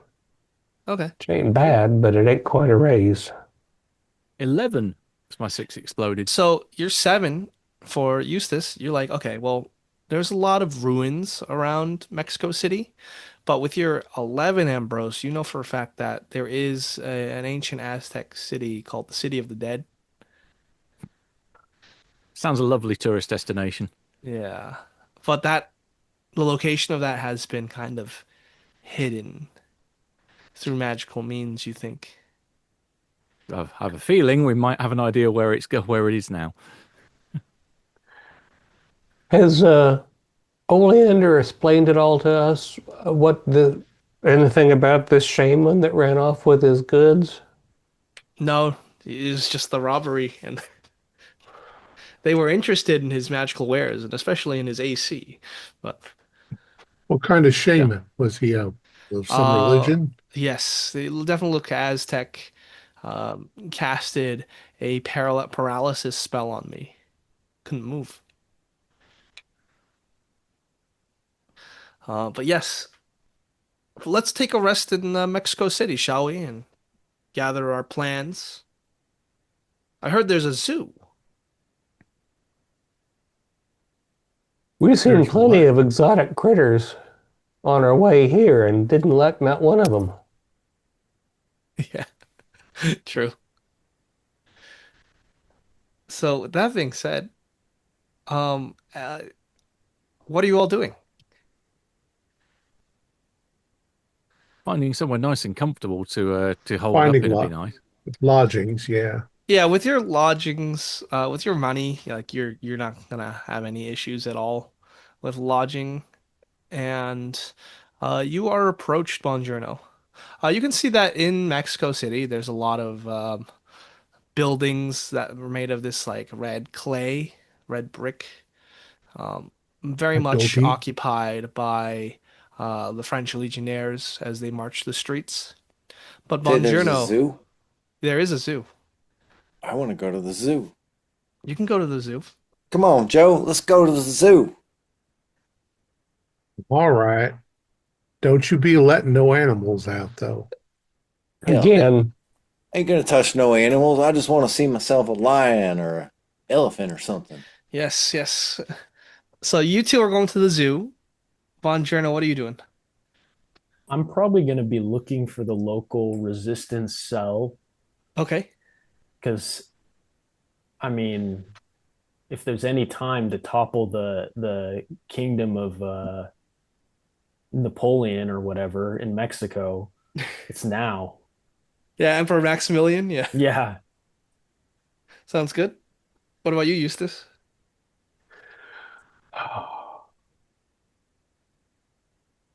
Okay. Which ain't bad, but it ain't quite a raise. 11. It's my 6 exploded. So you're 7 for Eustace. You're like, okay, well, there's a lot of ruins around Mexico City, but with your 11 Ambrose, you know for a fact that there is an ancient Aztec city called the City of the Dead. Sounds a lovely tourist destination. Yeah. But the location of that has been kind of hidden through magical means, you think. I have a feeling we might have an idea where it is now. Has Oleander explained it all to us. What the anything about this shaman that ran off with his goods? No, it was just the robbery, and they were interested in his magical wares, and especially in his AC. But What kind of yeah, shaman was he? Of some uh, religion? yes, they definitely look Aztec. Casted a paralysis spell on me. Couldn't move. But yes, let's take a rest in Mexico City, shall we? And gather our plans. I heard there's a zoo. We've seen There's plenty what? of exotic critters on our way here and didn't like not one of them. Yeah, true. So with that being said, um, uh, what are you all doing? Finding somewhere nice and comfortable to hold up Finding in would be nice. lodgings, yeah. Yeah, with your lodgings, with your money, like you're not gonna have any issues at all with lodging, and you are approached, Buongiorno. You can see that in Mexico City, there's a lot of buildings that were made of this like red clay, red brick, um, very much Adobe. occupied by the French legionnaires as they march the streets. But Say there's a Buongiorno, zoo. there is a zoo. I want to go to the zoo. You can go to the zoo. Come on, Joe. Let's go to the zoo. All right. Don't you be letting no animals out, though. You know, Again, ain't gonna touch no animals. I just want to see myself a lion or a elephant or something. Yes, yes. So you two are going to the zoo. Buongiorno, what are you doing? I'm probably going to be looking for the local resistance cell Okay. because, I mean, if there's any time to topple the kingdom of Napoleon or whatever in Mexico, it's now. Yeah, Emperor Maximilian. Yeah, Yeah, sounds good. What about you, Eustace?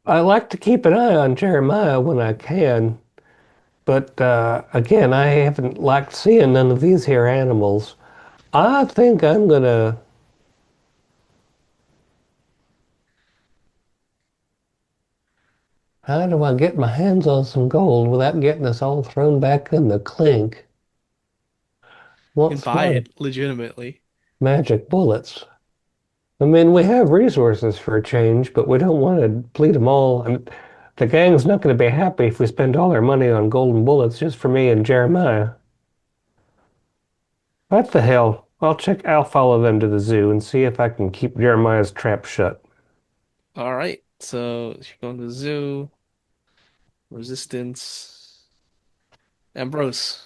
I like to keep an eye on Jeremiah when I can, but again, I haven't liked seeing none of these here animals. I think I'm gonna. How do I get my hands on some gold without getting us all thrown back in the clink? You Want can buy smart it legitimately. magic bullets. I mean, we have resources for a change, but we don't want to bleed them all. And the gang's not going to be happy if we spend all our money on golden bullets just for me and Jeremiah. What the hell? I'll follow them to the zoo and see if I can keep Jeremiah's trap shut. All right. So you're going to the zoo, resistance, Ambrose.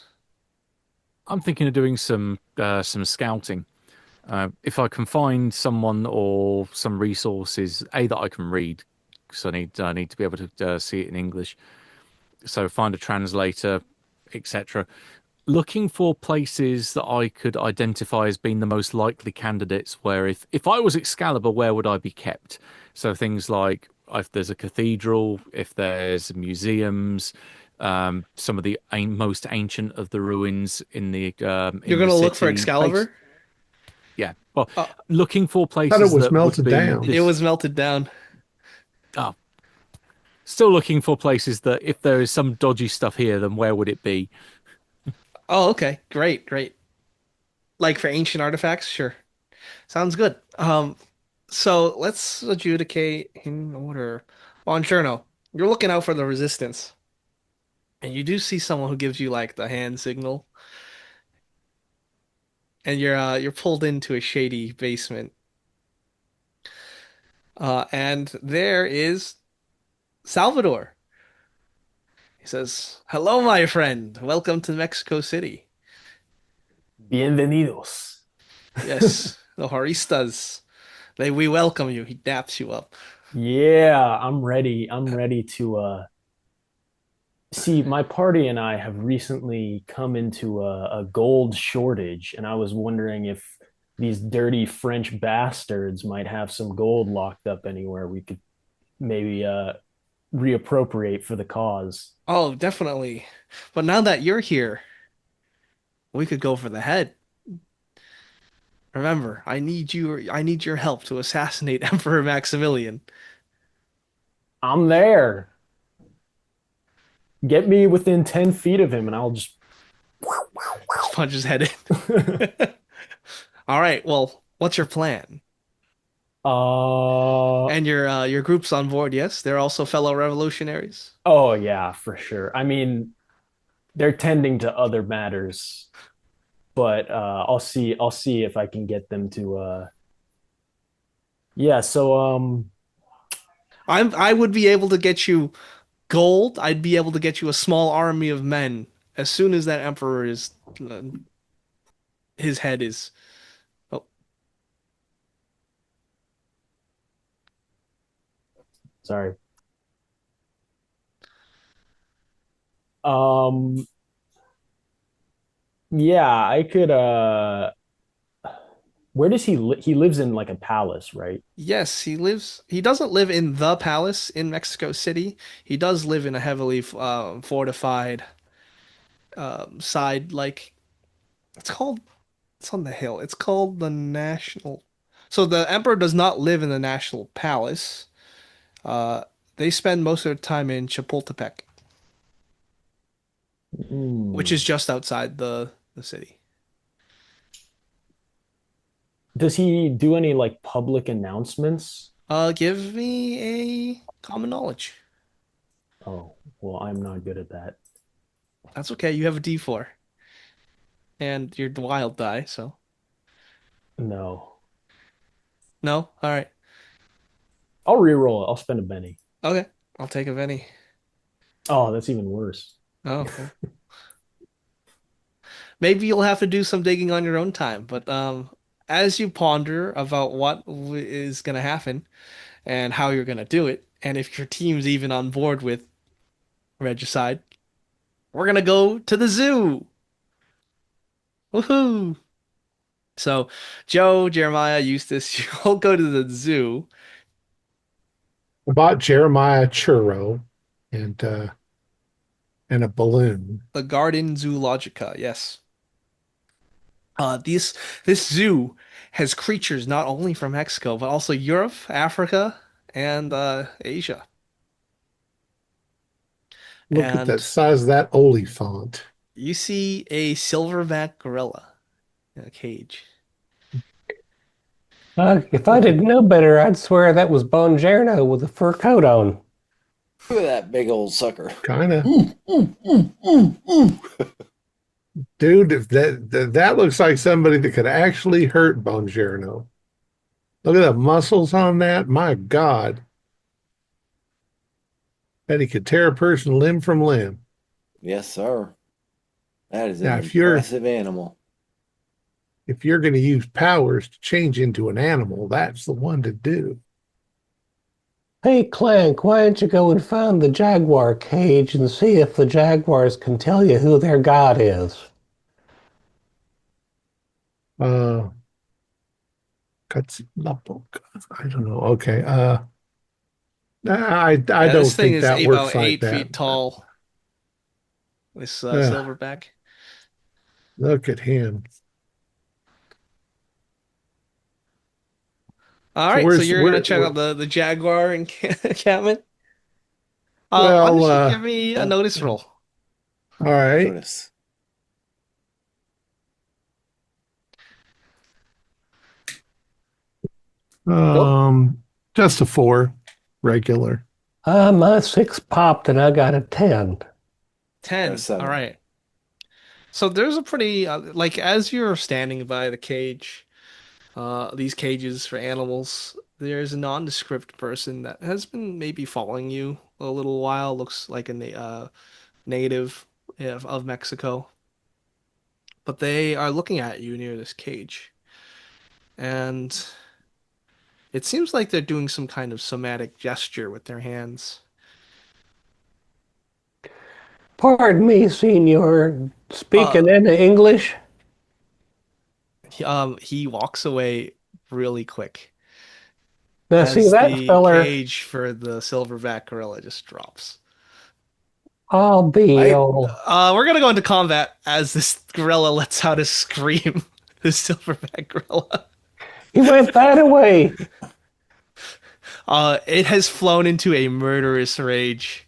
I'm thinking of doing some scouting. If I can find someone or some resources, A, that I can read, because I need to be able to see it in English. So find a translator, etc. Looking for places that I could identify as being the most likely candidates. Where if I was Excalibur, where would I be kept? So things like if there's a cathedral, if there's museums, some of the most ancient of the ruins You're in the gonna look for city. Excalibur? Yeah. Well, Uh, looking for Thought it places was that would melted be down. it this. was melted down. Oh, still looking for places that if there is some dodgy stuff here, then where would it be? Oh, okay. Great, great. Like for ancient artifacts? Sure. Sounds good. So let's adjudicate in order. Buongiorno, you're looking out for the resistance, and you do see someone who gives you like the hand signal, and you're pulled into a shady basement. And there is Salvador. He says, "Hello, my friend. Welcome to Mexico City. bienvenidos. Yes, the Horistas. We welcome you." He daps you up. Yeah, I'm ready. I'm ready to see. My party and I have recently come into a gold shortage, and I was wondering if these dirty French bastards might have some gold locked up anywhere we could maybe reappropriate for the cause. Oh, definitely. But now that you're here, we could go for the head. Remember, I need your help to assassinate Emperor Maximilian. I'm there. Get me within 10 feet of him and I'll just. Just punch his head in. All right, well, what's your plan? uh, And your group's on board, yes? They're also fellow revolutionaries. oh, yeah, for sure. I mean, they're tending to other matters, but I'll see if I can get them to yeah, so I would be able to get you gold. I'd be able to get you a small army of men as soon as that emperor is his head is. Oh, sorry. Um yeah, I could where does he lives in like a palace, right? yes, he lives. He doesn't live in the palace in Mexico City. He does live in a heavily fortified side, like it's called. It's on the hill. It's called the National. So the emperor does not live in the National Palace. Uh, they spend most of their time in Chapultepec, which is Hmm. just outside the city. Does he do any like public announcements? Give me a common knowledge. Oh, well, I'm not good at that. That's okay. You have a D4 and your wild die, so No. no. All right. I'll re-roll it. I'll spend a penny. Okay. I'll take a Benny. Oh, that's even worse. Oh, well. Maybe you'll have to do some digging on your own time, but as you ponder about is gonna happen and how you're gonna do it, and if your team's even on board with regicide, we're gonna go to the zoo. Woohoo! So, Joe, Jeremiah, Eustace, you all go to the zoo. I bought Jeremiah churro and uh and a balloon. The Garden Zoologica, yes. This zoo has creatures not only from Mexico, but also Europe, Africa, and Asia. Look at that And size of that olifant. you see a silverback gorilla in a cage. If I Look at didn't know better, I'd swear that was Bongiorno with a fur coat on. Look at that big old sucker. kind of Mm, mm, mm, mm, mm. dude. If that looks like somebody that could actually hurt Bongiorno. Look at the muscles on that. My God, that he could tear a person limb from limb. Yes, sir. That is an Now, impressive animal. if you're going to use powers to change into an animal, that's the one to do. Hey, Clank, why don't you go and find the jaguar cage and see if the jaguars can tell you who their god is? Uh, cuts. I don't know. Okay. I Yeah, this don't thing think is that about works like eight that. feet tall. This Uh, silverback. look at him. All So right, so where's you're gonna where? check out the jaguar encampment. Why Well, don't you give me a Yeah. notice roll? all right. Notice. Go. Just a 4, regular. My 6 popped and I got a 10. Got a 10. All 7. right. So there's a pretty like as you're standing by the cage, these cages for animals, there's a nondescript person that has been maybe following you a little while. Looks like a native of Mexico, but they are looking at you near this cage, and it seems like they're doing some kind of somatic gesture with their hands. Pardon me, senor. Uh, Speaking in English? He walks away really quick Now, see as that the feller, cage for the silverback gorilla just drops. I'll be I old. We're gonna go into combat as this gorilla lets out a scream. This silverback gorilla. He went that way. It has flown into a murderous rage.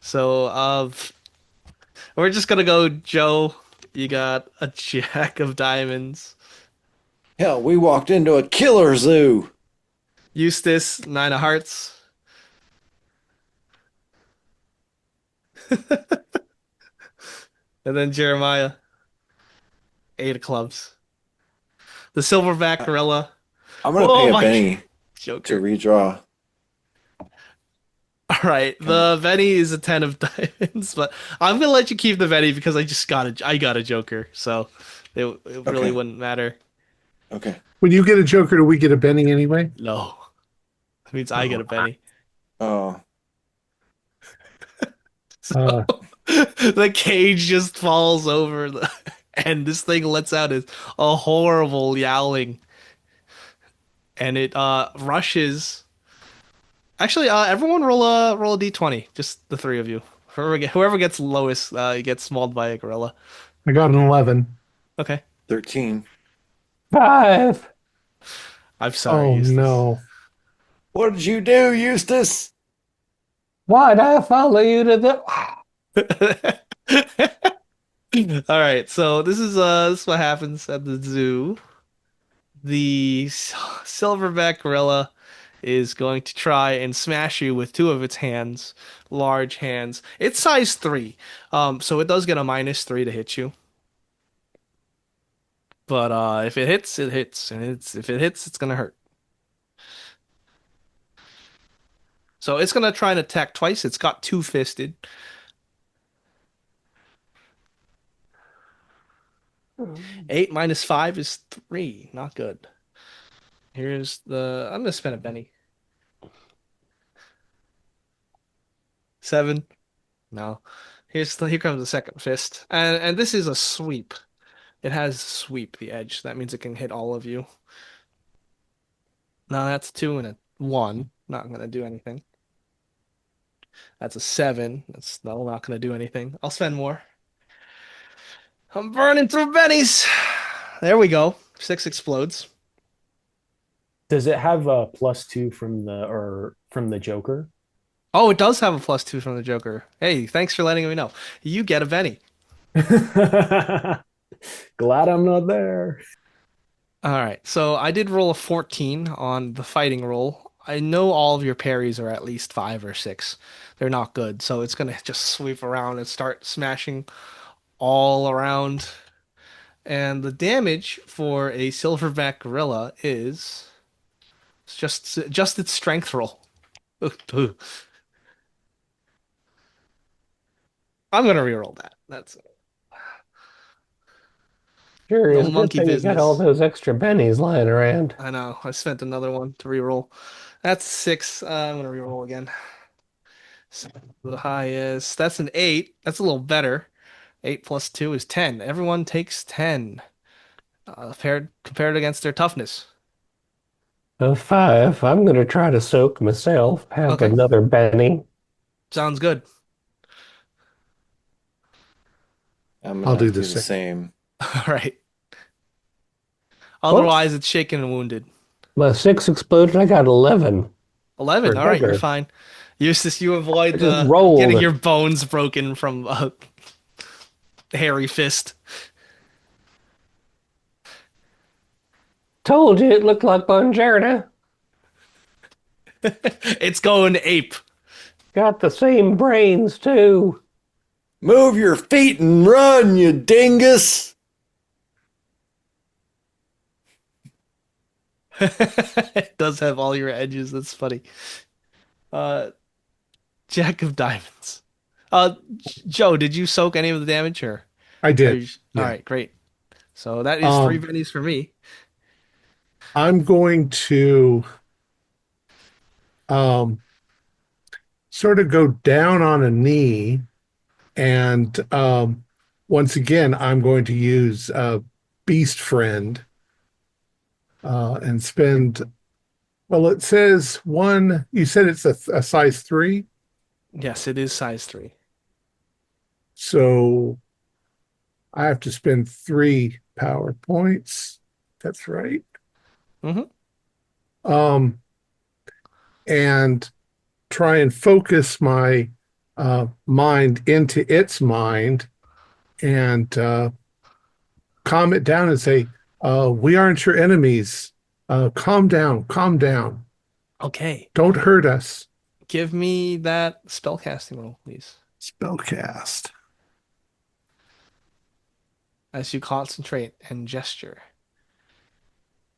So, we're just gonna go, Joe. You got a jack of diamonds. hell, we walked into a killer zoo. Eustace, nine of hearts. And then Jeremiah, eight of clubs. The silverback I- gorilla. I'm gonna Oh pay a my penny to Joker. redraw. All right, the Benny is a 10 of diamonds, but I'm gonna let you keep the Benny because I got a Joker, so it really Okay. wouldn't matter. Okay. When you get a Joker, do we get a Benny anyway? No, that means I get Oh, a Benny. Oh, So Uh, the cage just falls over, and this thing lets out a horrible yowling, and it rushes. Actually, everyone roll a d20, just the three of you. Whoever gets lowest gets mauled by a gorilla. I got an 11. Okay, 13. 5. I'm sorry, Oh, Eustace. no. What did you do, Eustace? Why'd I follow you to the. All right, so this is what happens at the zoo. The silverback gorilla is going to try and smash you with two of its hands, large hands. It's size 3, so it does get a -3 to hit you. But if it hits, it hits, and if it hits, it's gonna hurt. So it's gonna try and attack twice. It's got two-fisted. 8 -5 is 3. Not good. Here's the. I'm gonna spend a penny. 7. No. Here comes the second fist. And this is a sweep. It has sweep the edge. That means it can hit all of you. No, that's 2 and a 1. Not gonna do anything. That's a 7. That's still not gonna do anything. I'll spend more. I'm burning through bennies. There we go. 6 explodes. Does it have a +2 from the Joker? Oh, it does have a +2 from the Joker. Hey, thanks for letting me know. You get a Benny. Glad I'm not there. All right, so I did roll a 14 on the fighting roll. I know all of your parries are at least 5 or 6. They're not good, so it's gonna just sweep around and start smashing all around. And the damage for a silverback gorilla is it's just its strength roll. I'm gonna reroll that. That's Sure no is a good monkey thing you got all business. those extra bennies lying around. I know. I spent another one to reroll. That's 6. I'm gonna reroll again. So the highest. That's an 8. That's a little better. 8 plus 2 is 10. Everyone takes 10. Compared against their toughness. A 5. I'm going to try to soak myself. Have Okay, another benny. sounds good. I'm I'll gonna do do the the same. same. All right. Whoops. Otherwise, it's shaken and wounded. My 6 exploded. I got 11 for 11. All right, you're Joker. fine. Eustace, you I avoid just the getting rolled. your bones broken from a hairy fist. Told you it looked like Bonjarna. It's going ape. Got the same brains, too. Move your feet and run, you dingus! It does have all your edges. That's funny. Uh, Jack of Diamonds. Joe, did you soak any of the damage or I are did. you... All Yeah. right, great. So that is 3 Um, pennies for me. I'm going to um, sort of go down on a knee, and once again, I'm going to use beast friend and spend. Well, it says one. You said it's a size 3, Yes, it is size 3. so I have to spend 3 power points. That's right. Mm-hmm. Um, and try and focus my mind into its mind and calm it down and say, "We aren't your enemies. Calm down, calm down. Okay. Don't hurt us." Give me that spellcasting roll, please. Spellcast. As you concentrate and gesture.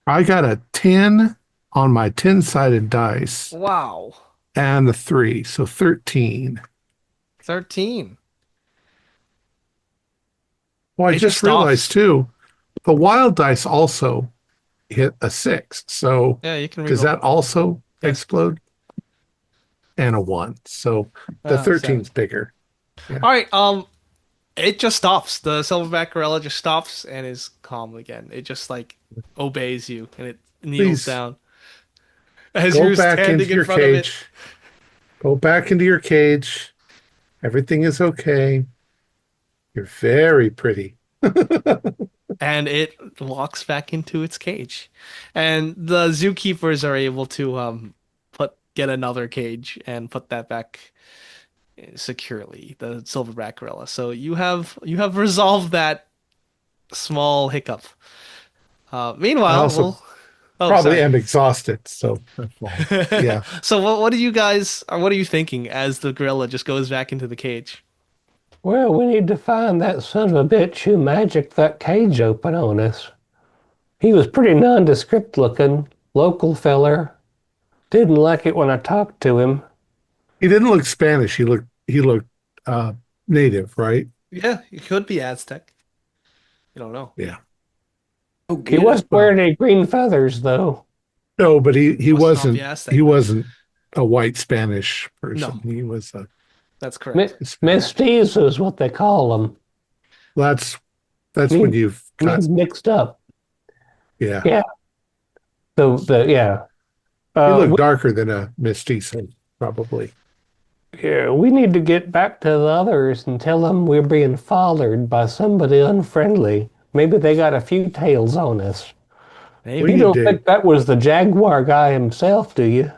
I got a 10 on my 10-sided dice Wow. and a 3, so 13. 13. Well, I It just just realized stops. too, the wild dice also hit a 6. So Yeah, you can does reroll. that also Yeah. explode? And a 1. So the 7. 13's bigger. Yeah. All right. It just stops. The silverback gorilla just stops and is calm again. It just like obeys you and it kneels Please down as go you're back standing into in your front of it. cage. Go back into your cage. Everything is okay. You're very pretty. And it walks back into its cage. And the zookeepers are able to get another cage and put that back securely, the silverback gorilla. So you have resolved that small hiccup. I Meanwhile, also we'll oh probably sorry. am exhausted. So that's why. Yeah. So what do you guys or what are you thinking as the gorilla just goes back into the cage? Well, we need to find that son of a bitch who magicked that cage open on us. He was pretty nondescript looking, local feller. Didn't like it when I talked to him. He didn't look Spanish. He looked native, right? Yeah, it could be Aztec. You don't know. Yeah. Oh, He get it. wasn't wearing any green feathers, though. No, but he Must not be wasn't Aztec he then. wasn't a white Spanish No, person. He was a that's Mi- correct. Hispanic. Mestizo is what they call them. That's when Means, you've got means mixed up. yeah. Yeah. Yeah. He Uh, looked we, darker than a mestizo, probably. yeah, we need to get back to the others and tell them we're being followed by somebody unfriendly. Maybe they got a few tails on us. What do You Maybe. you don't do? think that was the Jaguar guy himself, do you?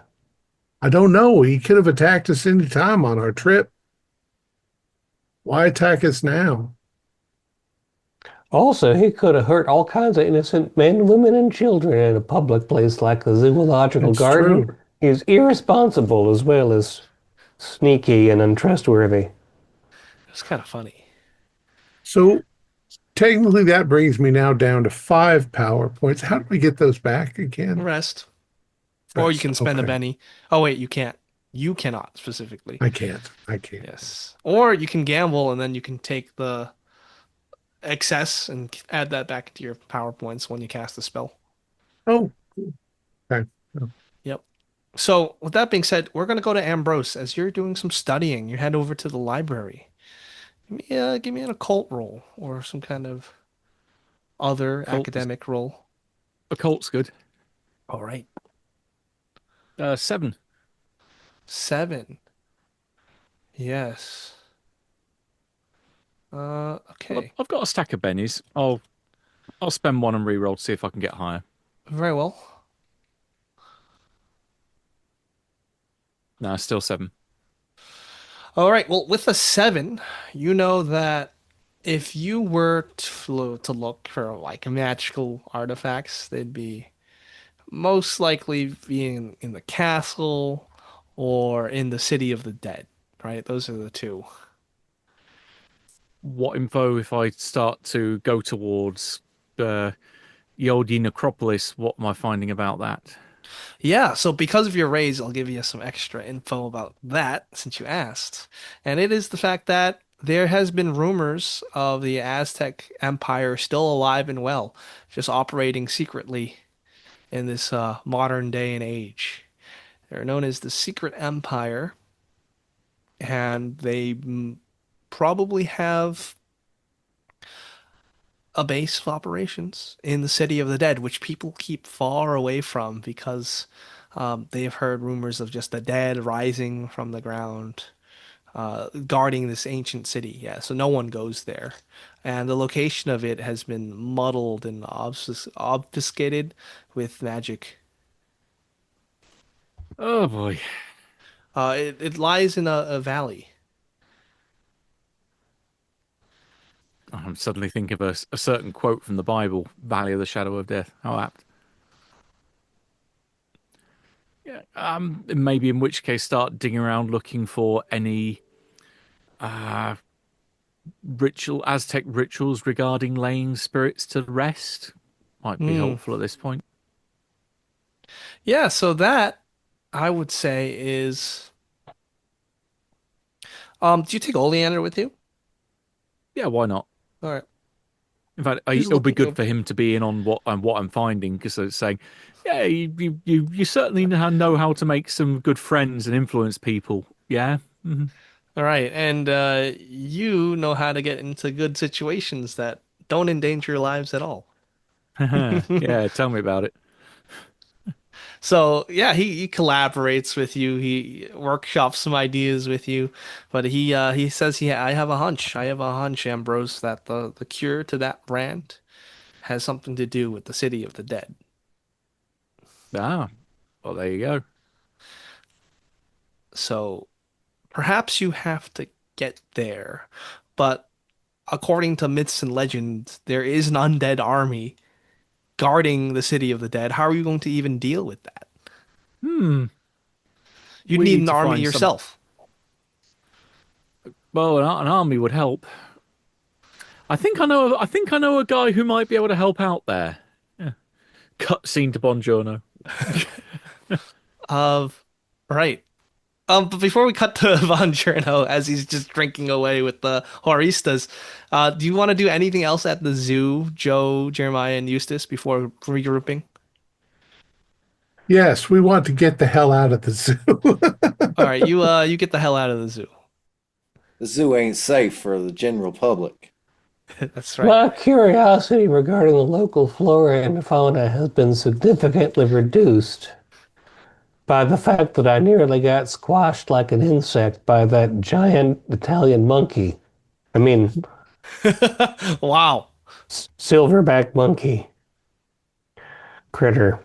I don't know. He could have attacked us any time on our trip. Why attack us now? Also, he could have hurt all kinds of innocent men, women, and children in a public place like a zoological It's garden. true. He's irresponsible as well as sneaky and untrustworthy. It's kind of funny. So technically that brings me now down to 5 power points. How do I get those back again? Rest. Or you Rest. can spend a Okay. penny. Oh wait, you can't. You cannot specifically. I can't. I can't. Yes. Or you can gamble and then you can take the excess and add that back into your power points when you cast the spell. Oh, okay. Yep. So with that being said, we're gonna go to Ambrose as you're doing some studying. You head over to the library. Give me an occult roll or some kind of other Occult, academic roll. occult's good. All right. 7. 7. Yes. Well, Okay. I've got a stack of bennies. I'll spend one and reroll to see if I can get higher. Very well. No, still 7. All right. Well, with a 7, you know that if you were to look for like magical artifacts, they'd be most likely being in the castle or in the city of the dead, right? Those are the two. What info if I start to go towards Yodi Necropolis? What am I finding about that? Yeah, so because of your raise, I'll give you some extra info about that since you asked. And it is the fact that there has been rumors of the Aztec Empire still alive and well, just operating secretly in this modern day and age. They're known as the Secret Empire, and they probably have a base of operations in the city of the dead, which people keep far away from because they have heard rumors of just the dead rising from the ground, guarding this ancient city. Yeah, so no one goes there. And the location of it has been muddled and obfuscated with magic. Oh boy. It lies in a valley. I'm suddenly thinking of a certain quote from the Bible, Valley of the Shadow of Death. How apt. Yeah. Maybe in which case start digging around looking for any uh Aztec rituals regarding laying spirits to rest. Might be Hmm. helpful at this point. Yeah, so that I would say is do you take Oleander with you? Yeah, why not? All right. In fact, He's it'll be looking good over. for him to be in on what I'm finding, because it's saying, yeah, you certainly know how to make some good friends and influence people. Yeah. Hmm. All right, and you know how to get into good situations that don't endanger your lives at all. Yeah, tell me about it. So yeah, he collaborates with you. He workshops some ideas with you, but he says I have a hunch. I have a hunch, Ambrose, that the cure to that brand has something to do with the city of the dead. Ah, well, there you go. So perhaps you have to get there, but according to myths and legends, there is an undead army guarding the city of the dead. How are you going to even deal with that? Hmm. You'd We need need an to army find some. yourself. Well, an army would help. I think I know a guy who might be able to help out there. Yeah. Cut scene to Bongiorno. Right. But before we cut to Von Cherno as he's just drinking away with the Horistas, do you want to do anything else at the zoo, Joe, Jeremiah, and Eustace before regrouping? Yes, we want to get the hell out of the zoo. All right, you get the hell out of the zoo. The zoo ain't safe for the general public. That's right. My curiosity regarding the local flora and fauna has been significantly reduced by the fact that I nearly got squashed like an insect by that giant Italian monkey. I mean, Wow. silverback monkey critter.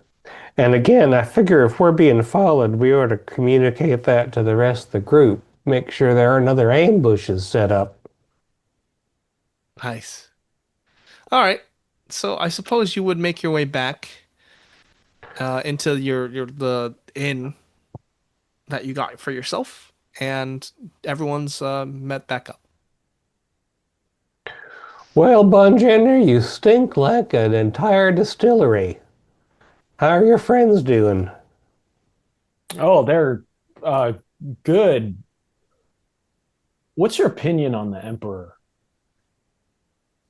And again, I figure if we're being followed, we ought to communicate that to the rest of the group. Make sure there aren't other ambushes set up. Nice. All right. So I suppose you would make your way back into your the inn that you got for yourself, and everyone's met back up. Well, Bonjender, you stink like an entire distillery. How are your friends doing? Oh, they're uh, good. What's your opinion on the Emperor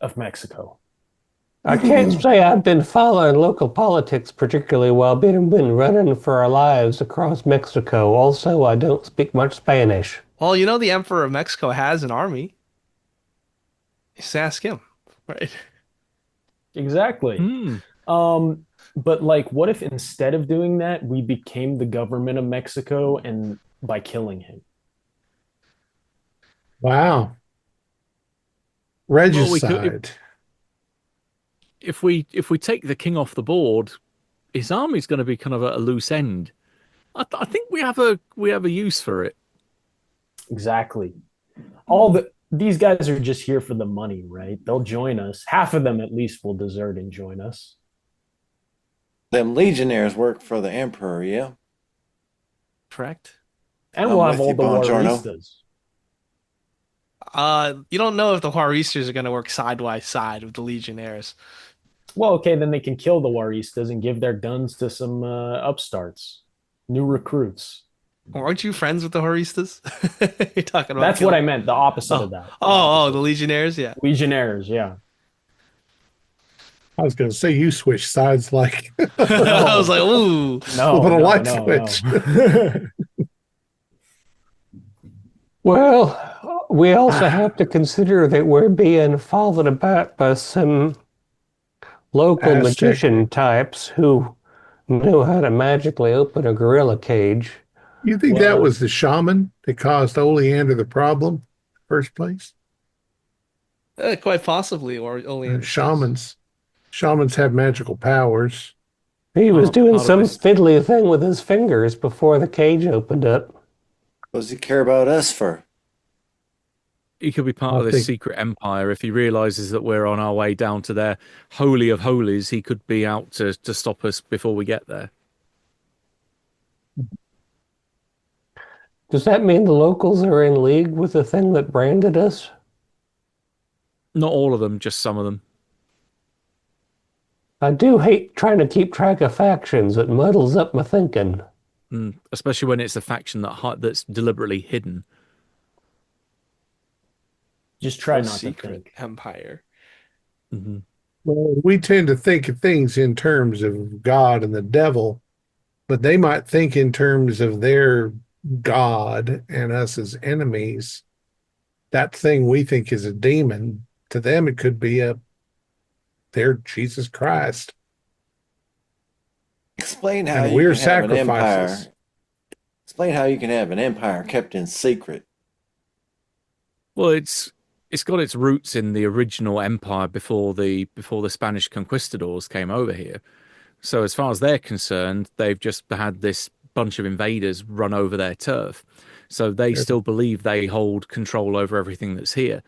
of Mexico? I can't say I've been following local politics particularly well, been running for our lives across Mexico. Also, I don't speak much Spanish. Well, you know the Emperor of Mexico has an army. Just ask him, right? Exactly. Hmm. But like, what if instead of doing that, we became the government of Mexico and by killing him? Wow. Well, we could Regicide. if we take the king off the board, his army's going to be kind of at a loose end. I think we have a use for it. Exactly. These guys are just here for the money, right? They'll join us. Half of them at least will desert and join us. Them legionnaires work for the emperor, yeah? Correct. And I'm we'll have with all you, the Buongiorno. Waristas. You don't know if the Juaristers are going to work side by side with the Legionnaires. Well, okay, then they can kill the Waristas and give their guns to some upstarts, new recruits. Aren't you friends with the Juaristas? You're talking about That's what I killing. meant. The opposite Oh, of that. the Legionnaires, yeah. Legionnaires, yeah. I was going to say you switch sides like I was like, ooh. No, with a no, light no, switch. no. Well, we also have to consider that we're being followed about by some local Aztec. magician types who knew how to magically open a gorilla cage. You think that Well, was the shaman that caused Oleander the problem in the first place? Quite possibly, or Oleander says. Shamans have magical powers. He was doing Part of some this, fiddly thing with his fingers before the cage opened up. What does he care about us for? he could be part I of this think secret empire. If he realizes that we're on our way down to their holy of holies, he could be out to stop us before we get there. Does that mean the locals are in league with the thing that branded us? Not all of them, just some of them. I do hate trying to keep track of factions. It muddles up my thinking. Especially when it's a faction that's deliberately hidden. just try Or not to secret think. empire. Mm-hmm. well, we tend to think of things in terms of God and the devil, but they might think in terms of their God and us as enemies. That thing we think is a demon, to them it could be their Jesus Christ. Explain how And you we're can have an empire. sacrifices. Explain how you can have an empire kept in secret. Well, it's got its roots in the original empire before the Spanish conquistadors came over here. So as far as they're concerned, they've just had this bunch of invaders run over their turf. So they still believe they hold control over everything that's here.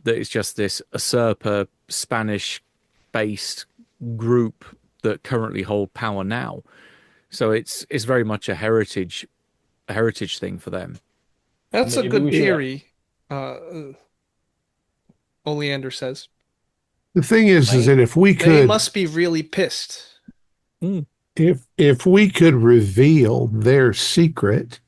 That it's just this usurper Spanish-based group that currently hold power now. So it's very much a heritage thing for them. That's a Maybe good we should- theory. Oleander says The thing is that if we they could, must be really pissed. if we could reveal their secret,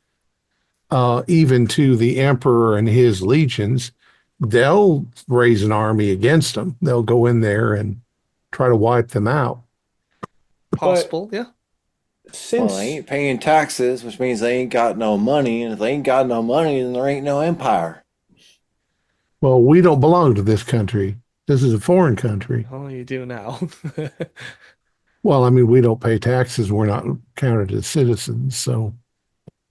even to the emperor and his legions, they'll raise an army against them. They'll go in there and try to wipe them out. Possible, yeah. Since Well, they ain't paying taxes, which means they ain't got no money. And if they ain't got no money, then there ain't no empire. Well, we don't belong to this country. This is a foreign country. Oh, you do now. Well, I mean, we don't pay taxes. We're not counted as citizens. So,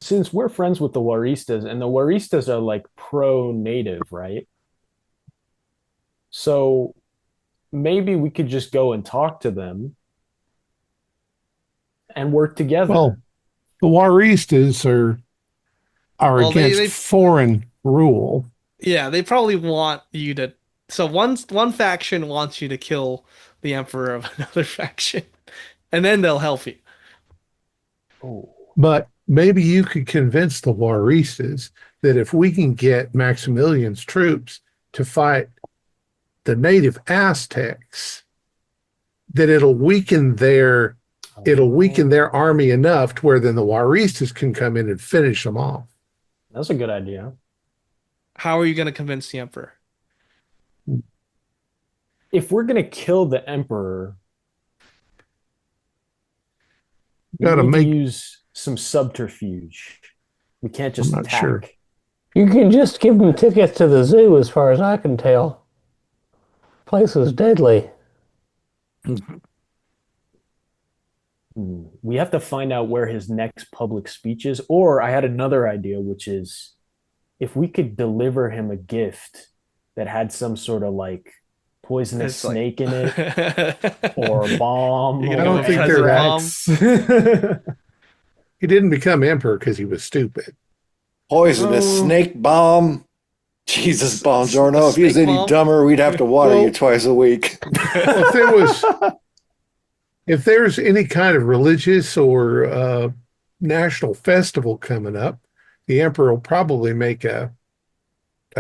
since we're friends with the Waristas, and the Waristas are like pro-native, right? So maybe we could just go and talk to them and work together. well, the Waristas are Well, against they- foreign rule. Yeah, they probably want you to. So one faction wants you to kill the emperor of another faction, and then they'll help you. Oh, But maybe you could convince the Waristas that if we can get Maximilian's troops to fight the native Aztecs, that it'll weaken their army enough to where then the Waristas can come in and finish them off. that's a good idea. How are you going to convince the emperor? If we're going to kill the emperor, we Gotta need to make- use some subterfuge. We can't just I'm not attack. sure. You can just give them tickets to the zoo, as far as I can tell. Place is deadly. We have to find out where his next public speech is. Or I had another idea, which is if we could deliver him a gift that had some sort of like poisonous It's like- snake in it or a bomb. You or can I don't think they're Rex. He didn't become emperor because he was stupid. Poisonous Oh. snake bomb. Jesus, Bongiorno. If you was Snake any bomb? dumber, we'd have to water Well- you twice a week. Well, if there's any kind of religious or national festival coming up, the emperor will probably make a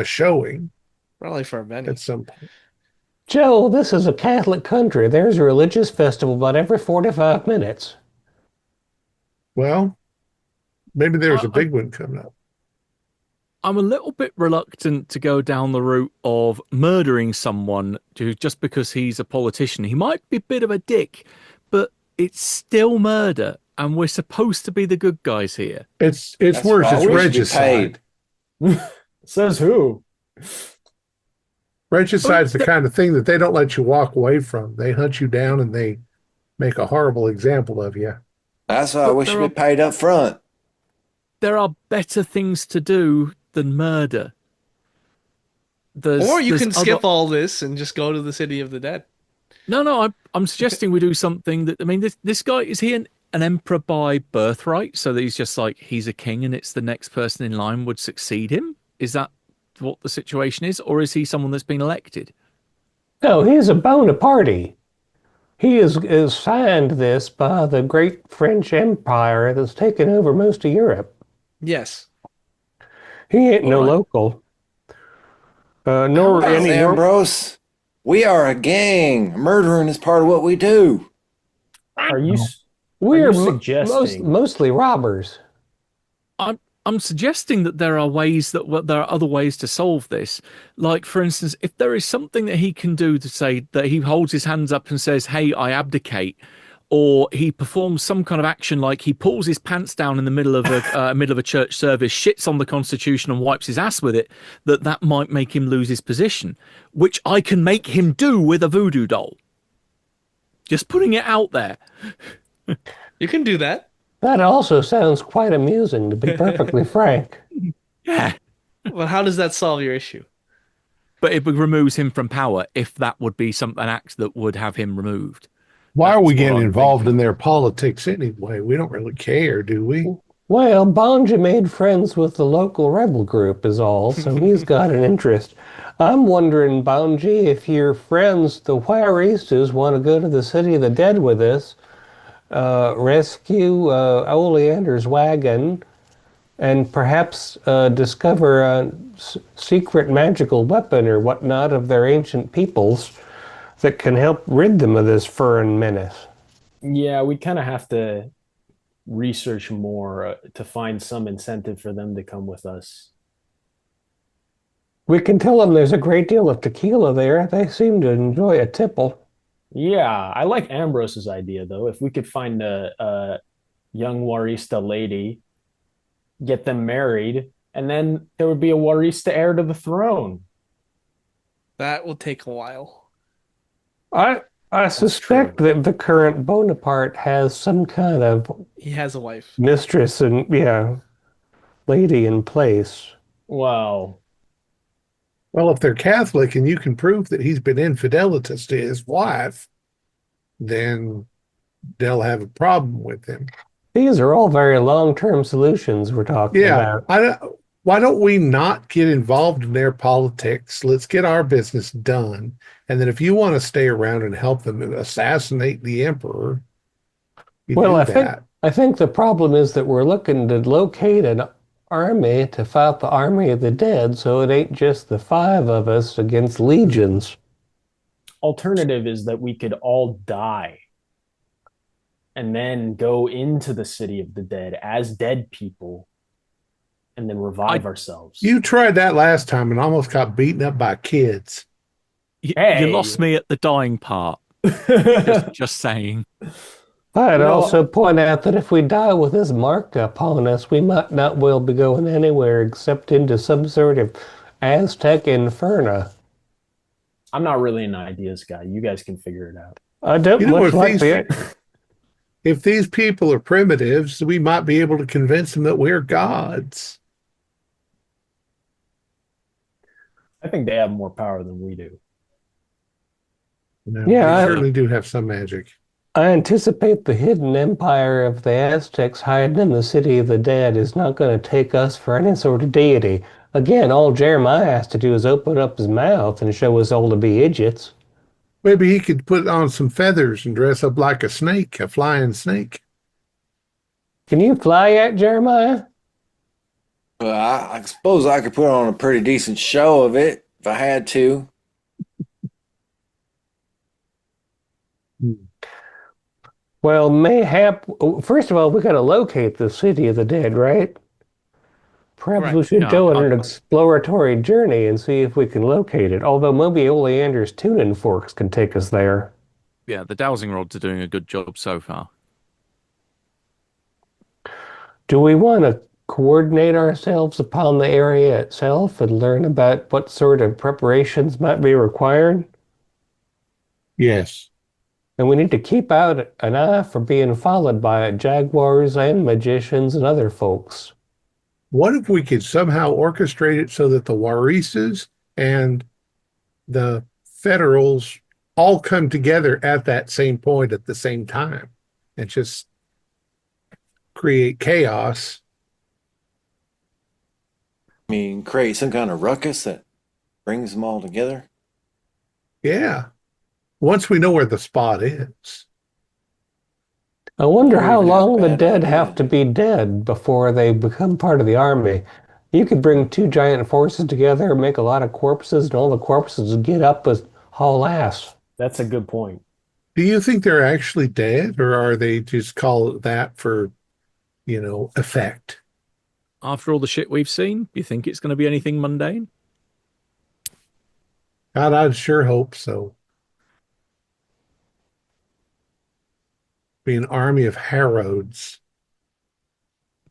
showing Probably for a Benny. at some point. Joe, this is a Catholic country. There's a religious festival about every 45 minutes. Well, maybe there's a big one coming up. I'm a little bit reluctant to go down the route of murdering someone just because he's a politician. He might be a bit of a dick, but it's still murder, and we're supposed to be the good guys here. It's That's worse. why It's we should be regicide. Says who? Regicide's the kind of thing that they don't let you walk away from. They hunt you down and they make a horrible example of you. That's why I But wish we paid up front. there are better things to do than murder. Or you There's can other. skip all this and just go to the City of the Dead. No, I'm suggesting we do something that, I mean, this guy, is he an emperor by birthright? So that he's just like, he's a king and it's the next person in line would succeed him? Is that what the situation is? Or is he someone that's been elected? No, he's a Bonaparte. He is signed this by the great French Empire that's taken over most of Europe. Yes. He ain't All no right. local. Nor Well, any. Ambrose, we are a gang. Murdering is part of what we do. Are you We're suggesting? mostly robbers. I'm suggesting that there are ways there are other ways to solve this. Like, for instance, if there is something that he can do to say that he holds his hands up and says, "Hey, I abdicate," or he performs some kind of action like he pulls his pants down in the middle of a church service, shits on the Constitution, and wipes his ass with it, that might make him lose his position, which I can make him do with a voodoo doll. Just putting it out there. You can do that. That also sounds quite amusing, to be perfectly frank. Yeah. But how does that solve your issue? But it removes him from power if that would be an act that would have him removed. Why are That's we what getting I'm involved thinking. in their politics anyway? We don't really care, do we? Well, Bonja made friends with the local rebel group is all, so he's got an interest. I'm wondering, Bonji, if your friends, the Juaristas, want to go to the City of the Dead with us, rescue Oleander's wagon, and perhaps discover a secret magical weapon or whatnot of their ancient peoples that can help rid them of this foreign menace. Yeah, we kind of have to research more to find some incentive for them to come with us. We can tell them there's a great deal of tequila there. They seem to enjoy a tipple. Yeah, I like Ambrose's idea though. If we could find a young Warista lady, get them married, and then there would be a Warista heir to the throne. That will take a while. I suspect that the current Bonaparte has some kind of He has a wife. mistress and, yeah, lady in place. Wow. Well, if they're Catholic and you can prove that he's been infidelitous to his wife, then they'll have a problem with him. These are all very long-term solutions we're talking Yeah. about. Why don't we not get involved in their politics? Let's get our business done. And then if you want to stay around and help them assassinate the emperor, you Well, do that. I think the problem is that we're looking to locate an army to fight the army of the dead, so it ain't just the five of us against legions. Alternative is that we could all die and then go into the city of the dead as dead people and then revive ourselves. You tried that last time and almost got beaten up by kids. Hey. You lost me at the dying part. Just saying. I'd also point out that if we die with this mark upon us, we might not well be going anywhere except into some sort of Aztec inferno. I'm not really an ideas guy. You guys can figure it out. I don't You know, much like if these people are primitives, we might be able to convince them that we're gods. I think they have more power than we do. No, Yeah, they certainly do have some magic. I anticipate the hidden empire of the Aztecs hiding in the city of the dead is not going to take us for any sort of deity. Again, all Jeremiah has to do is open up his mouth and show us all to be idiots. Maybe he could put on some feathers and dress up like a snake, a flying snake. Can you fly yet, Jeremiah? Well, I suppose I could put on a pretty decent show of it if I had to. Well, mayhap. First of all, we got to locate the city of the dead, right? Perhaps we Right. should Yeah, go on an exploratory journey and see if we can locate it. Although maybe Oleander's tuning forks can take us there. Yeah, the dowsing rods are doing a good job so far. Do we want to coordinate ourselves upon the area itself and learn about what sort of preparations might be required. Yes. And we need to keep out an eye for being followed by jaguars and magicians and other folks. What if we could somehow orchestrate it so that the Waristas and the Federals all come together at that same point at the same time and just create chaos? I mean, create some kind of ruckus that brings them all together. Yeah. Once we know where the spot is. I wonder Or how even have long the bad dead have ideas. to be dead before they become part of the army. You could bring two giant forces together, make a lot of corpses, and all the corpses get up as haul ass. That's a good point. Do you think they're actually dead, or are they just call it that for, effect? After all the shit we've seen, you think it's going to be anything mundane? God, I'd sure hope so. Be an army of Harrods.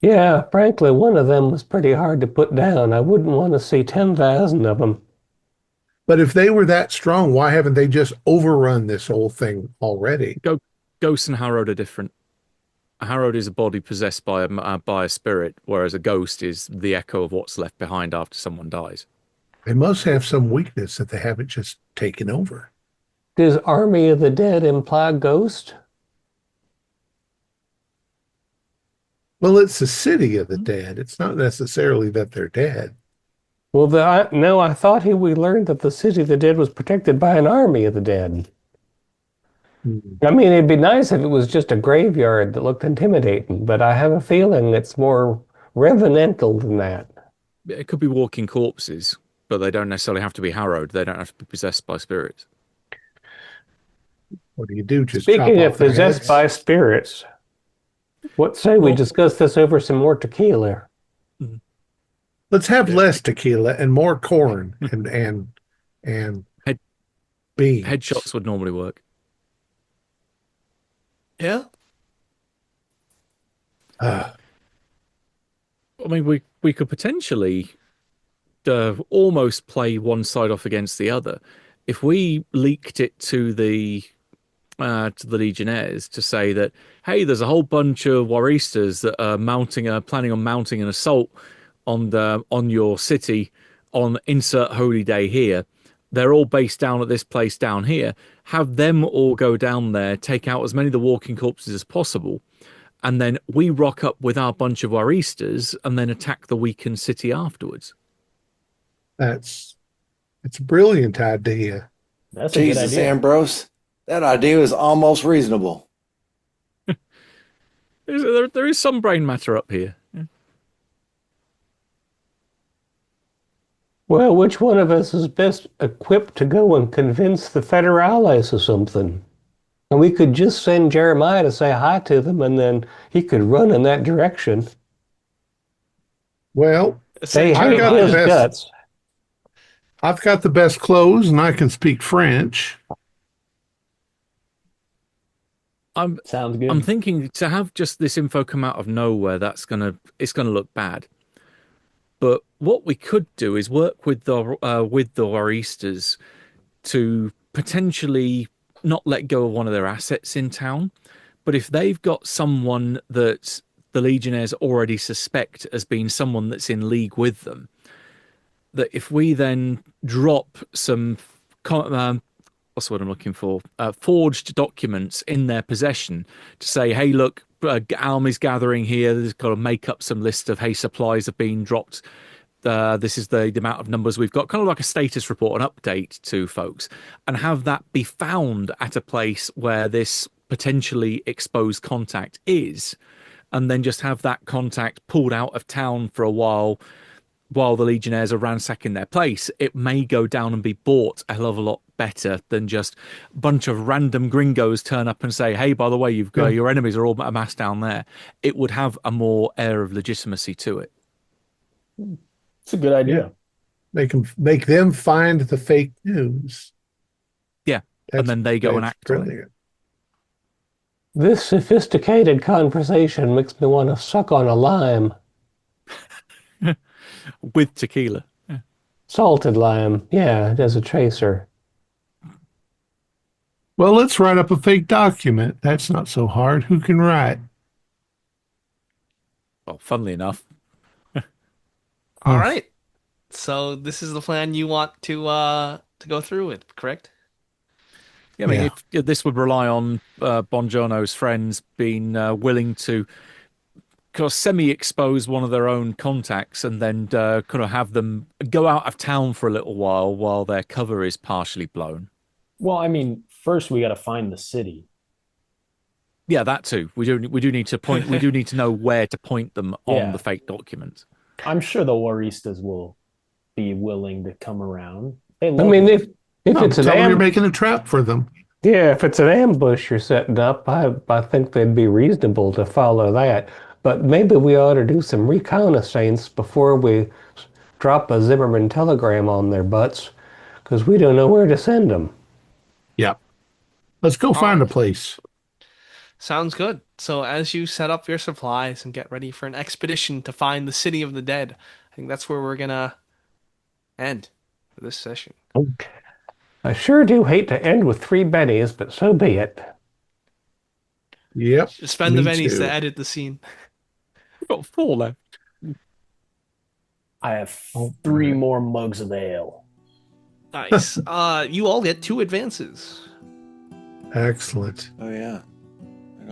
Yeah, frankly, one of them was pretty hard to put down. I wouldn't want to see 10,000 of them. But if they were that strong, why haven't they just overrun this whole thing already? Ghosts and Harrowed are different. A Harrowed is a body possessed by a spirit, whereas a ghost is the echo of what's left behind after someone dies. They must have some weakness that they haven't just taken over. Does Army of the Dead imply ghost? Well, it's the city of the dead. It's not necessarily that they're dead. Well, no, I thought we learned that the city of the dead was protected by an army of the dead. I mean, it'd be nice if it was just a graveyard that looked intimidating, but I have a feeling it's more revenantal than that. It could be walking corpses, but they don't necessarily have to be harrowed. They don't have to be possessed by spirits. What do you do? Just Speaking chop of off their possessed heads? by spirits, what say we Well- discuss this over some more tequila? Let's have less tequila and more corn and Head- beans. Headshots would normally work. Yeah. Ah, I mean, we could potentially almost play one side off against the other. If we leaked it to the Legionnaires to say that, hey, there's a whole bunch of Waristas that are planning on mounting an assault on your city on insert holy day here. They're all based down at this place down here. Have them all go down there, take out as many of the walking corpses as possible, and then we rock up with our bunch of Waristas and then attack the weakened city afterwards. it's a brilliant idea. That's a good Jesus, idea. Ambrose, that idea is almost reasonable. There is some brain matter up here. Well, which one of us is best equipped to go and convince the Federales of something? And we could just send Jeremiah to say hi to them, and then he could run in that direction. Well, They I've hate got the his best- guts. I've got the best clothes and I can speak French. Sounds good. I'm thinking to have just this info come out of nowhere, it's gonna look bad. But what we could do is work with the Waristas to potentially not let go of one of their assets in town. But if they've got someone that the Legionnaires already suspect as being someone that's in league with them, that if we then drop some what's what I'm looking for? Forged documents in their possession to say, hey, look, army's gathering here. There's got to make up some list of, hey, supplies have been dropped. This is the amount of numbers we've got, kind of like a status report, an update to folks, and have that be found at a place where this potentially exposed contact is, and then just have that contact pulled out of town for a while the Legionnaires are ransacking their place. It may go down and be bought a hell of a lot better than just a bunch of random gringos turn up and say, hey, by the way, you've got your enemies are all amassed down there. It would have a more air of legitimacy to it. It's a good idea. Make them find the fake news. Yeah. And then they go and act on it. brilliant. This sophisticated conversation makes me want to suck on a lime. with tequila. Salted lime. Yeah, as a chaser. Well, let's write up a fake document. That's not so hard. Who can write? Well, funnily enough, All right. So this is the plan you want to go through with, correct? yeah, I mean, Yeah. if this would rely on Bongiorno's friends being willing to kind of semi-expose one of their own contacts and then kind of have them go out of town for a little while their cover is partially blown. Well, I mean, first we got to find the city. Yeah, that too. We do need to point. We do need to know where to point them on Yeah. the fake document. I'm sure the Waristas will be willing to come around. They I love mean, it. if No, it's an tell them you're ambush, making a trap for them. if it's an ambush you're setting up, I think they'd be reasonable to follow that. But maybe we ought to do some reconnaissance before we drop a Zimmerman telegram on their butts, because we don't know where to send them. Yeah. Let's go find a place. Sounds good. So as you set up your supplies and get ready for an expedition to find the city of the dead, I think that's where we're gonna end for this session. I sure do hate to end with 3 bennies, but so be it. Yep. Just spend the Me pennies too. to edit the scene. We've got 4 left. I have 3 more mugs of ale. Nice. You all get 2 advances. Excellent. Oh yeah. Right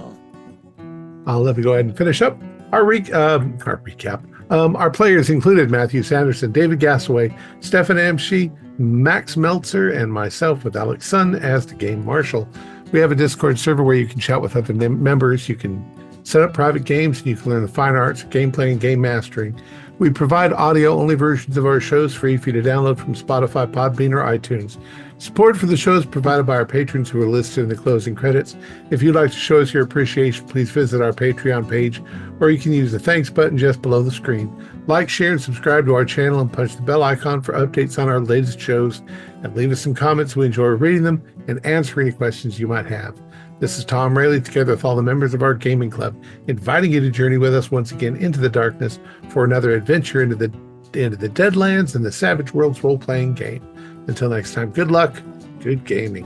on. Let me go ahead and finish up our recap. Our players included Matthew Sanderson, David Gasaway, Stefan Amshi, Max Meltzer, and myself with Alex Sun as the game marshal. We have a Discord server where you can chat with other members. You can set up private games, and you can learn the fine arts of gameplay and game mastering. We provide audio-only versions of our shows free for you to download from Spotify, Podbean, or iTunes. Support for the show is provided by our patrons who are listed in the closing credits. If you'd like to show us your appreciation, please visit our Patreon page, or you can use the thanks button just below the screen. Like, share, and subscribe to our channel, and punch the bell icon for updates on our latest shows. And leave us some comments. We enjoy reading them and answering any questions you might have. This is Thom Raley, together with all the members of our gaming club, inviting you to journey with us once again into the darkness for another adventure into the Deadlands and the Savage Worlds role-playing game. Until next time, good luck, good gaming.